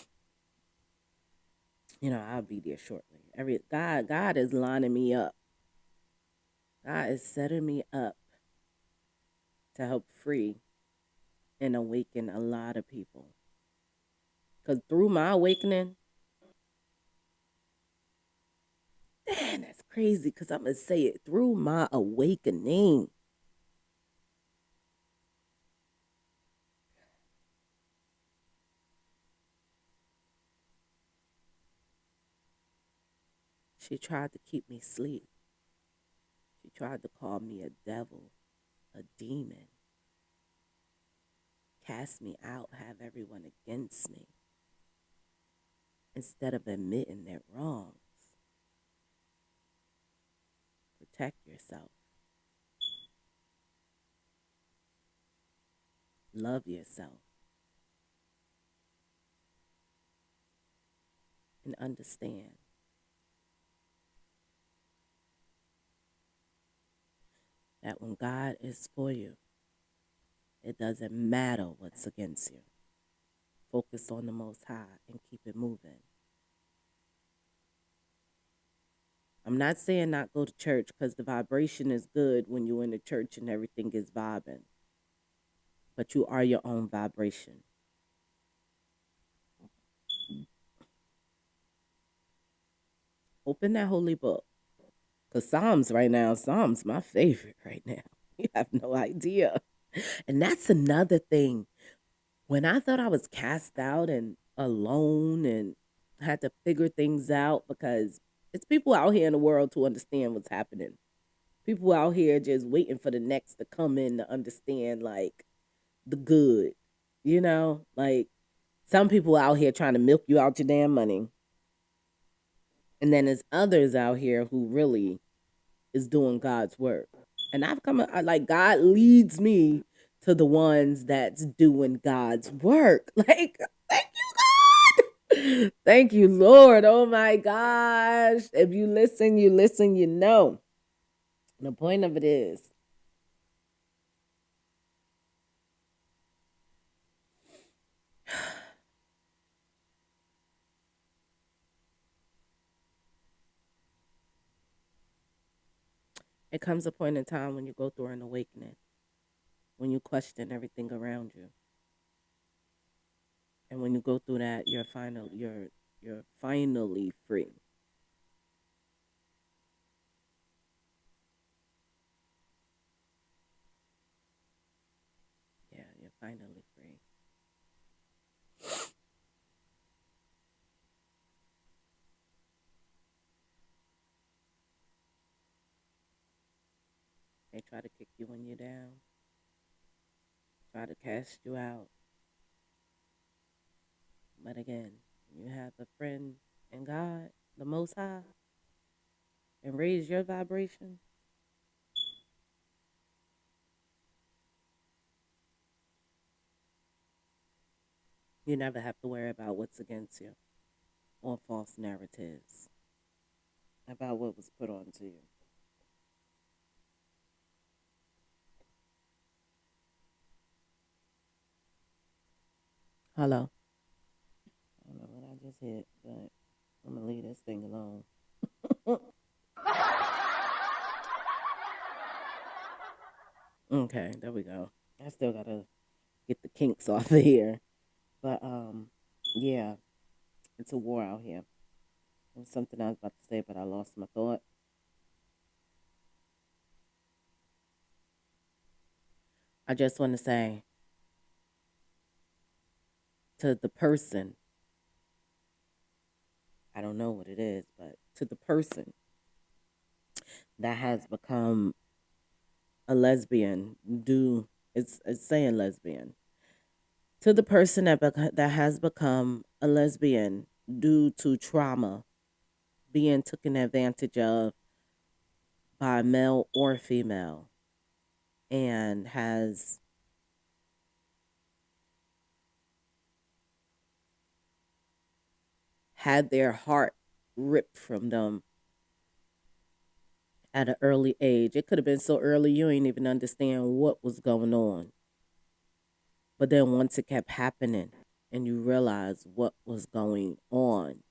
be there shortly. God is lining me up. God is setting me up to help free and awaken a lot of people. Because through my awakening, man, that's crazy because I'm going to say it through my awakening. She tried to keep me asleep. She tried to call me a devil, a demon, cast me out, have everyone against me, instead of admitting their wrongs. Protect yourself. Love yourself. And understand that when God is for you, it doesn't matter what's against you. Focus on the Most High and keep it moving. I'm not saying not go to church, because the vibration is good when you're in the church and everything is vibing. But you are your own vibration. Open that holy book. Because Psalms my favorite right now. You have no idea. And that's another thing. When I thought I was cast out and alone and had to figure things out, because it's people out here in the world to understand what's happening. People out here just waiting for the next to come in to understand, like, the good. Like, some people out here trying to milk you out your damn money. And then there's others out here who really is doing God's work. And like, God leads me to the ones that's doing God's work. Like, thank you, God. Thank you, Lord. Oh my gosh. If you listen, you know. The point of it is, it comes a point in time when you go through an awakening, when you question everything around you. And when you go through that, you're finally free. Yeah, you're finally free. They try to kick you when you're down, try to cast you out. But again, you have a friend in God, the Most High, and raise your vibration. You never have to worry about what's against you or false narratives about what was put onto you. Hello. I don't know what I just hit, but I'm gonna leave this thing alone. Okay, there we go. I still gotta get the kinks off of here. But yeah, it's a war out here. It was something I was about to say, but I lost my thought. I just want to say to the person, I don't know what it is, but to the person that has become a lesbian, it's saying lesbian. To the person that has become a lesbian due to trauma, being taken advantage of by male or female, and has had their heart ripped from them at an early age. It could have been so early you ain't even understand what was going on. But then once it kept happening and you realize what was going on,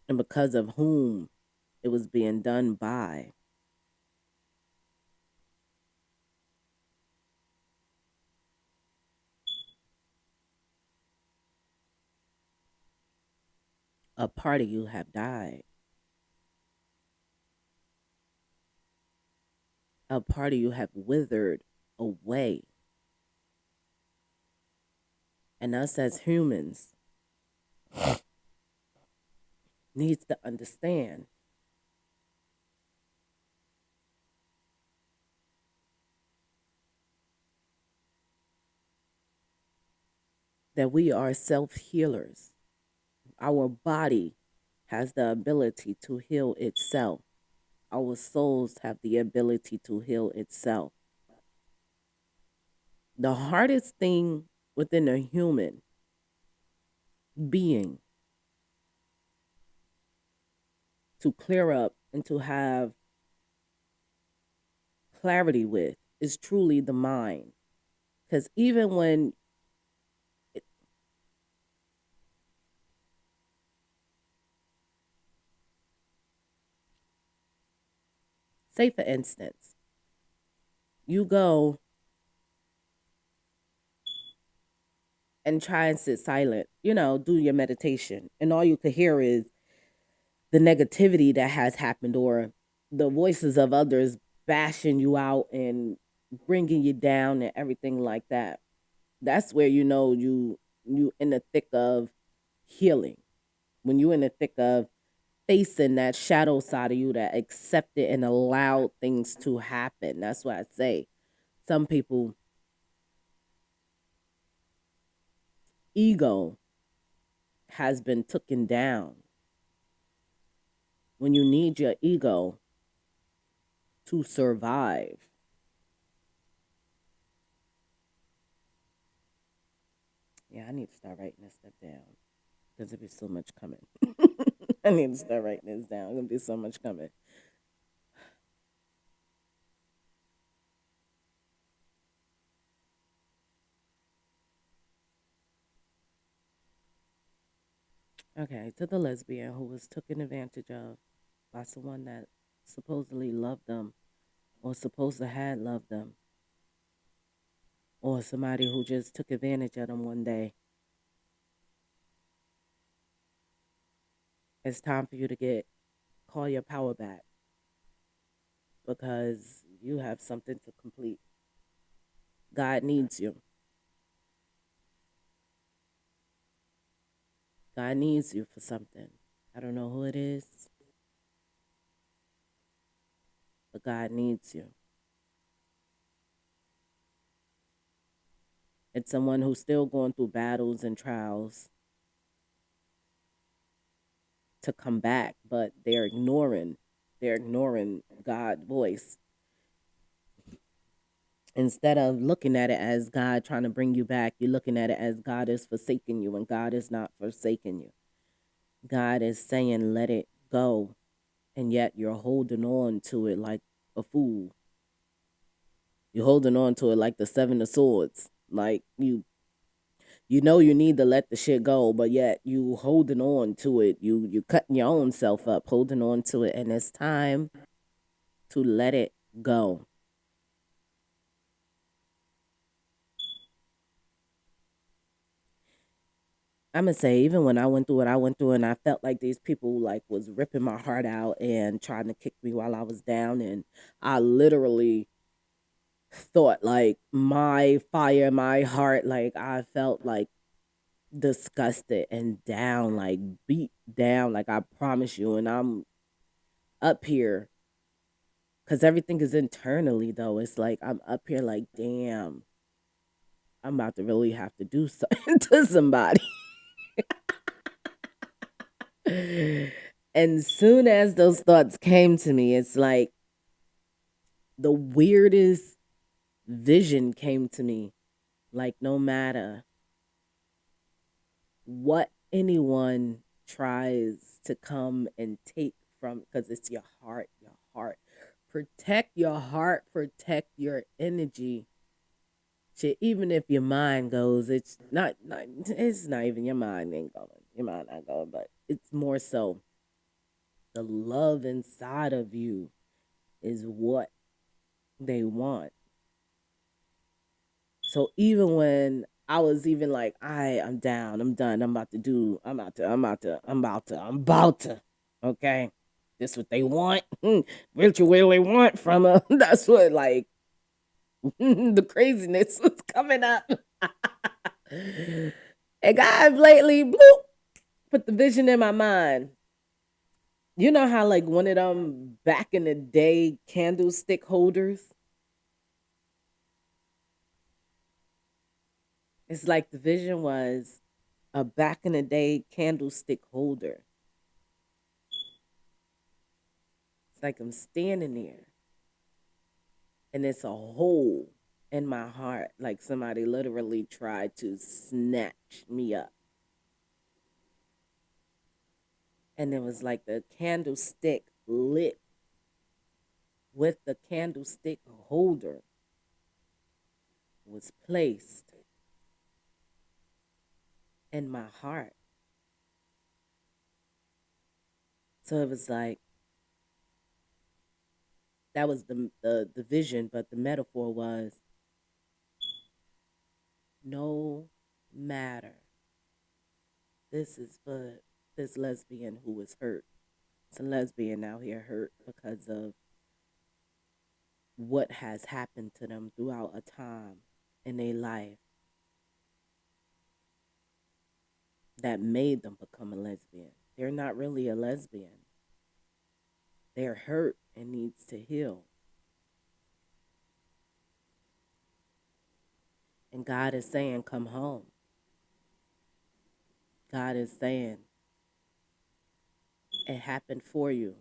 and because of whom it was being done by, a part of you have died. A part of you have withered away. And us as humans, needs to understand that we are self healers. Our body has the ability to heal itself. Our souls have the ability to heal itself. The hardest thing within a human being to clear up and to have clarity with is truly the mind. Because even when, say for instance, you go and try and sit silent, do your meditation, and all you could hear is the negativity that has happened or the voices of others bashing you out and bringing you down and everything like that. That's where you in the thick of healing. When you in the thick of facing that shadow side of you that accepted and allowed things to happen. That's why I say some people ego has been taken down when you need your ego to survive. Yeah, I need to start writing this stuff down because there'll be so much coming. I need to start writing this down. There's gonna be so much coming. Okay, to the lesbian who was taken advantage of by someone that supposedly loved them or supposed to had loved them or somebody who just took advantage of them one day. It's time for you to call your power back because you have something to complete. God needs you. God needs you for something. I don't know who it is, but God needs you. It's someone who's still going through battles and trials to come back, but they're ignoring God's voice. Instead of looking at it as God trying to bring you back, you're looking at it as God is forsaking you, and God is not forsaking you. God is saying, let it go. And yet you're holding on to it like a fool. You're holding on to it like the seven of swords. Like you know you need to let the shit go, but yet you holding on to it. You cutting your own self up, holding on to it, and it's time to let it go. I'm gonna say even when I went through what I went through and I felt like these people like was ripping my heart out and trying to kick me while I was down, and I literally thought like my fire, my heart, like I felt like disgusted and down, like beat down, like I promise you. And I'm up here because everything is internally, though. It's like I'm up here, like, damn, I'm about to really have to do something to somebody. And soon as those thoughts came to me, it's like the weirdest vision came to me. Like, no matter what anyone tries to come and take from, because it's your heart. Protect your heart, protect your energy. Shit, even if your mind goes, it's not even your mind ain't going. Your mind not going, but it's more so the love inside of you is what they want. So even when I was even like, I'm down, I'm done, I'm about to. Okay. This what they want. What you really want from her. That's what like the craziness was coming up. And God lately, bloop, put the vision in my mind. You know how like one of them back in the day candlestick holders? It's like the vision was a back in the day candlestick holder. It's like I'm standing there and it's a hole in my heart. Like somebody literally tried to snatch me up. And it was like the candlestick lit with the candlestick holder was placed in my heart. So it was like that was the vision, but the metaphor was no matter. This is for this lesbian who was hurt. It's a lesbian out here hurt because of what has happened to them throughout a time in their life that made them become a lesbian. They're not really a lesbian. They're hurt and needs to heal. And God is saying, come home. God is saying, it happened for you.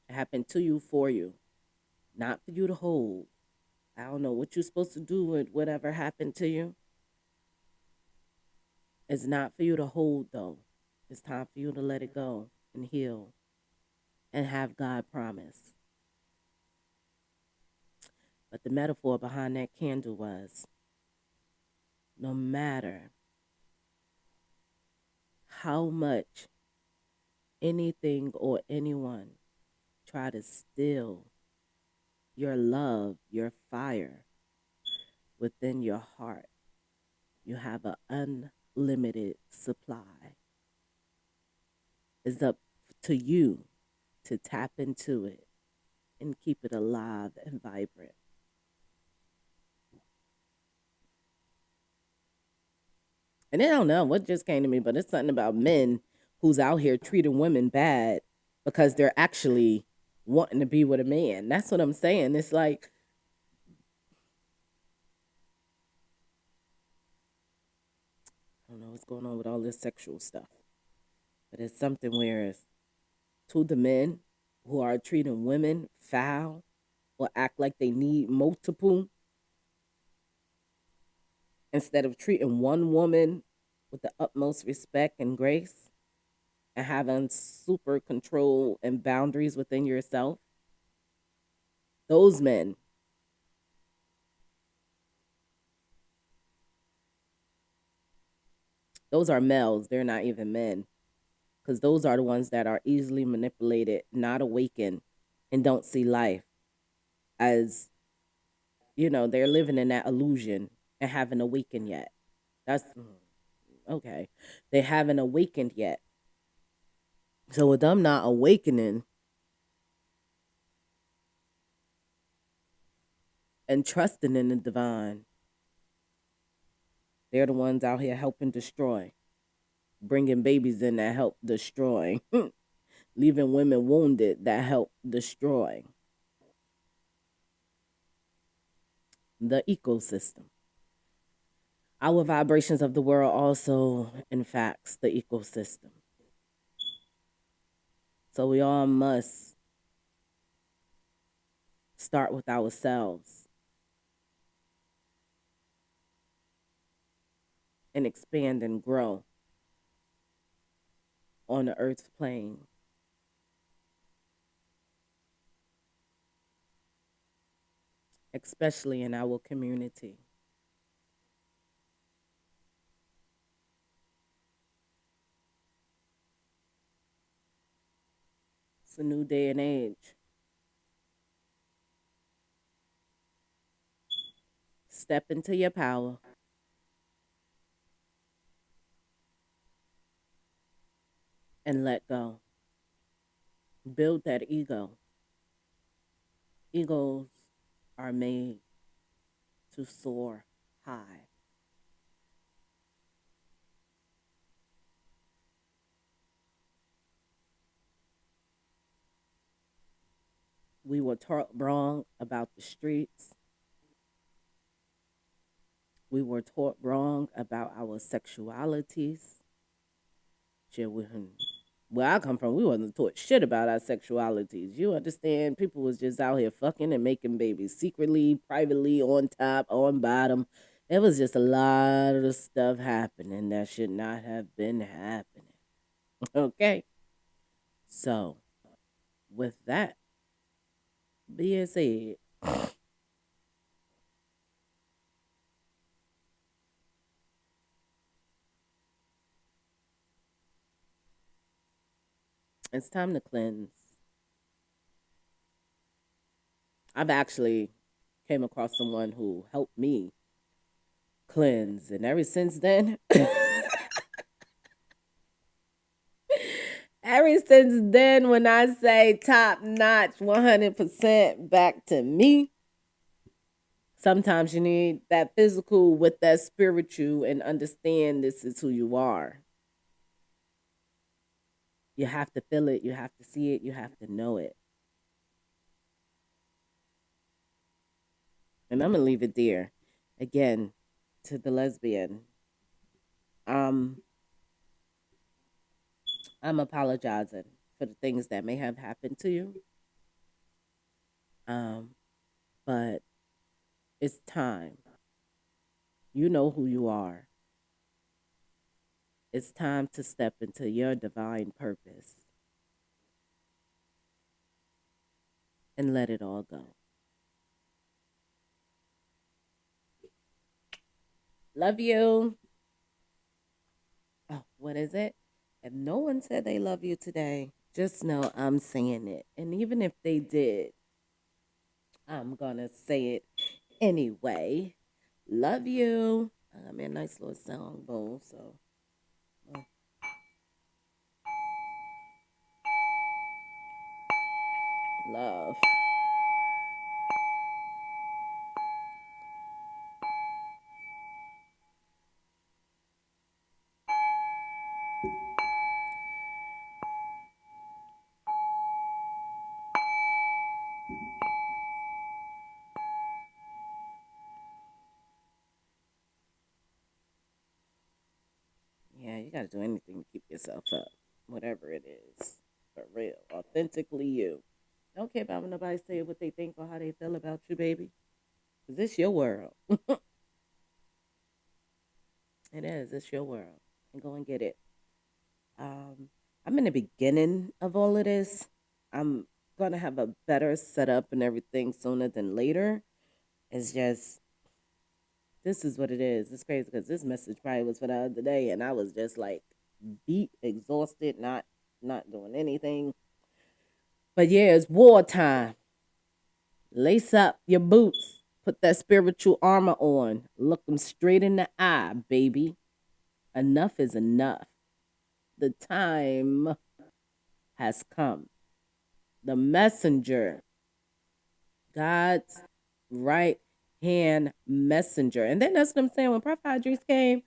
It happened to you for you, not for you to hold. I don't know what you're supposed to do with whatever happened to you. It's not for you to hold, though. It's time for you to let it go and heal and have God promise. But the metaphor behind that candle was no matter how much anything or anyone try to steal your love, your fire within your heart, you have an unlimited supply. It's up to you to tap into it and keep it alive and vibrant. And I don't know what just came to me, but it's something about men who's out here treating women bad because they're actually wanting to be with a man. That's what I'm saying. It's like, I don't know what's going on with all this sexual stuff, but it's something where it's to the men who are treating women foul or act like they need multiple instead of treating one woman with the utmost respect and grace and having super control and boundaries within yourself. Those men, those are males. They're not even men because those are the ones that are easily manipulated, not awakened, and don't see life as, they're living in that illusion and haven't awakened yet. That's okay. They haven't awakened yet. So with them not awakening and trusting in the divine, they're the ones out here helping destroy, bringing babies in that help destroy, leaving women wounded that help destroy the ecosystem. Our vibrations of the world also infects the ecosystem. So we all must start with ourselves and expand and grow on the earth's plane, especially in our community. It's a new day and age. Step into your power and let go. Build that ego. Egos are made to soar high. We were taught wrong about the streets. We were taught wrong about our sexualities. Shit, where I come from, we wasn't taught shit about our sexualities. You understand? People was just out here fucking and making babies secretly, privately, on top, on bottom. There was just a lot of stuff happening that should not have been happening. Okay. So, with that being said, it's time to cleanse. I've actually came across someone who helped me cleanse, and ever since then, ever since then, when I say top notch, 100% back to me, sometimes you need that physical with that spiritual and understand this is who you are. You have to feel it, you have to see it, you have to know it. And I'm gonna leave it there. Again, to the lesbian. Um, I'm apologizing for the things that may have happened to you. Um, but it's time. You know who you are. It's time to step into your divine purpose and let it all go. Love you. Oh, what is it? If no one said they love you today, just know I'm saying it. And even if they did, I'm going to say it anyway. Love you. I got me a nice little sound bowl, so uh, love. Yeah, you got to do anything to keep yourself up, whatever it is. For real. Authentically you. Don't care about when nobody say what they think or how they feel about you, baby. Because it's your world. It is. It's your world. And go and get it. Um, I'm in the beginning of all of this. I'm going to have a better setup and everything sooner than later. It's just, this is what it is. It's crazy because this message probably was for the other day. And I was just like beat, exhausted, not doing anything. But yeah, it's wartime. Lace up your boots. Put that spiritual armor on. Look them straight in the eye, baby. Enough is enough. The time has come. The messenger, God's right hand messenger. And then that's what I'm saying. When Prophet Idris came,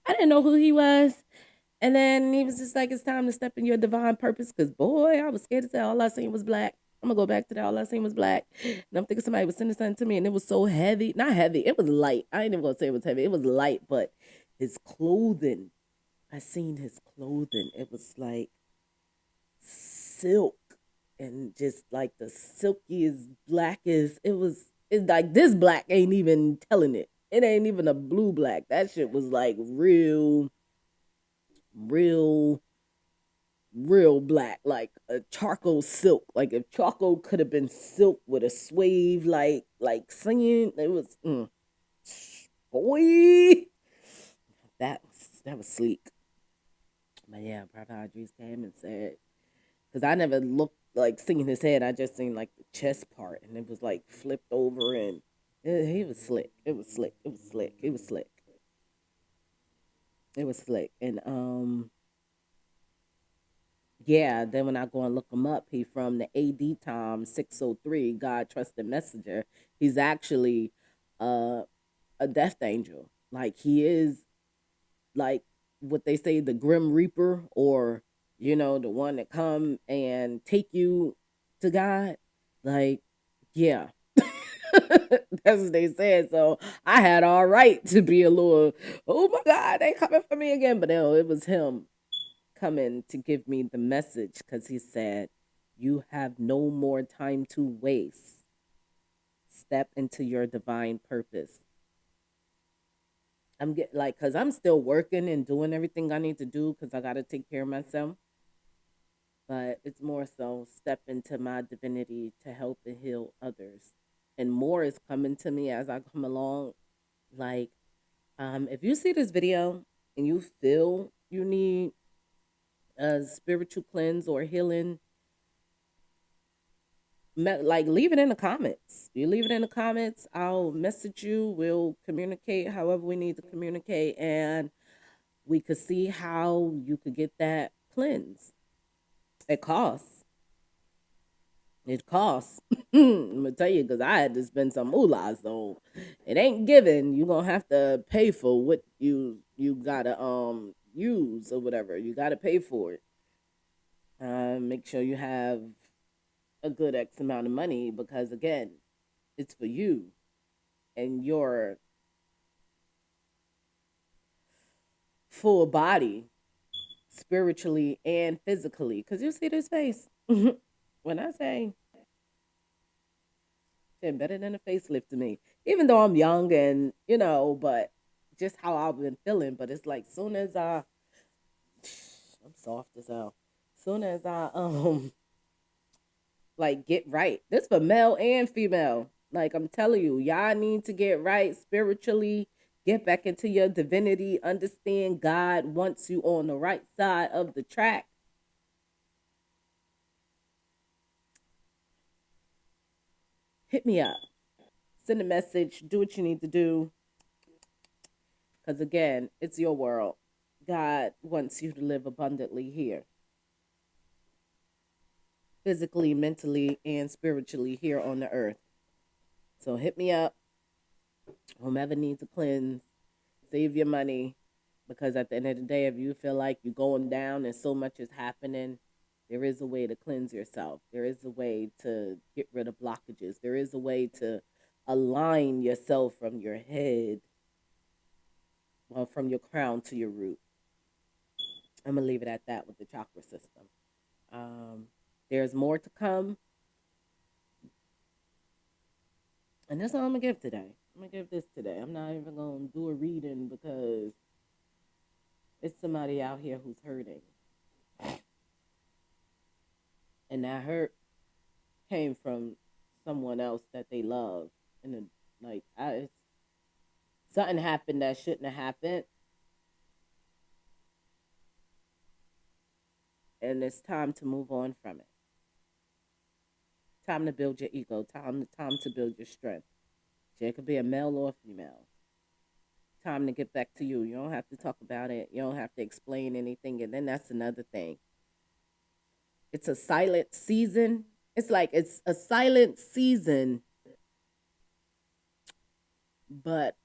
I didn't know who he was. And then he was just like, it's time to step in your divine purpose. Because, boy, I was scared to say all I seen was black. I'm going to go back to that. All I seen was black. And I'm thinking somebody was sending something to me. And it was so heavy. Not heavy. It was light. I ain't even going to say it was heavy. It was light. But his clothing, I seen his clothing. It was like silk. And just like the silkiest, blackest. It's like this black ain't even telling it. It ain't even a blue black. That shit was like real real black, like a charcoal silk. Like if charcoal could have been silk with a swave, like singing, it was boy. That was sleek. But yeah, Prophet Idris came and said, because I never looked like seeing his head. I just seen like the chest part, and it was like flipped over, and he was slick. It was slick. It was slick. It was slick. It was slick. And yeah, then when I go and look him up, he from the AD time 603, God Trusted Messenger. He's actually uh, a death angel. Like he is like what they say, the Grim Reaper, or the one that come and take you to God. Like, yeah. That's what they said. So I had all right to be a little, oh my God, they coming for me again. But no, it was him coming to give me the message because he said, you have no more time to waste. Step into your divine purpose. I'm get like, cause I'm still working and doing everything I need to do because I got to take care of myself. But it's more so step into my divinity to help and heal others. And more is coming to me as I come along. Like, if you see this video and you feel you need a spiritual cleanse or healing, like leave it in the comments. You leave it in the comments. I'll message you. We'll communicate however we need to communicate, and we could see how you could get that cleanse. It costs. It costs. I'm gonna tell you because I had to spend some moolah, so it ain't given. You gonna have to pay for what you gotta use or whatever. You gotta pay for it. Make sure you have a good X amount of money because again, it's for you and your full body, spiritually and physically. Because you see this face. When I say shit better than a facelift to me, even though I'm young and but just how I've been feeling. But it's like soon as I'm soft as hell. Soon as I like get right. This for male and female. Like I'm telling you, y'all need to get right spiritually. Get back into your divinity. Understand God wants you on the right side of the track. Hit me up. Send a message. Do what you need to do. Because again, it's your world. God wants you to live abundantly here, physically, mentally, and spiritually here on the earth. So hit me up. Whomever needs a cleanse, save your money. Because at the end of the day, if you feel like you're going down and so much is happening, there is a way to cleanse yourself. There is a way to get rid of blockages. There is a way to align yourself from your head, well, from your crown to your root. I'm gonna leave it at that with the chakra system. Um, there's more to come, and that's all I'm gonna give today. I'm gonna give this today. I'm not even gonna do a reading because it's somebody out here who's hurting, and that hurt came from someone else that they love, and something happened that shouldn't have happened, and it's time to move on from it. Time to build your ego. Time to build your strength. It could be a male or a female. Time to get back to you. You don't have to talk about it. You don't have to explain anything. And then that's another thing. It's a silent season. It's like it's a silent season, but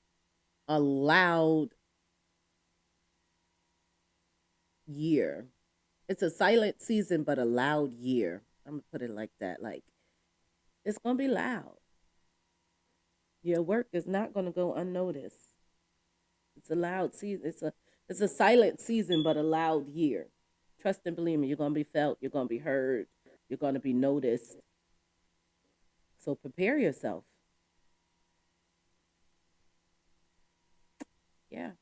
a loud year. It's a silent season, but a loud year. I'm gonna put it like that. Like it's gonna be loud. Your work is not gonna go unnoticed. It's a loud season. It's a silent season, but a loud year. Trust and believe me, you're gonna be felt. You're gonna be heard. You're gonna be noticed. So prepare yourself. Yeah.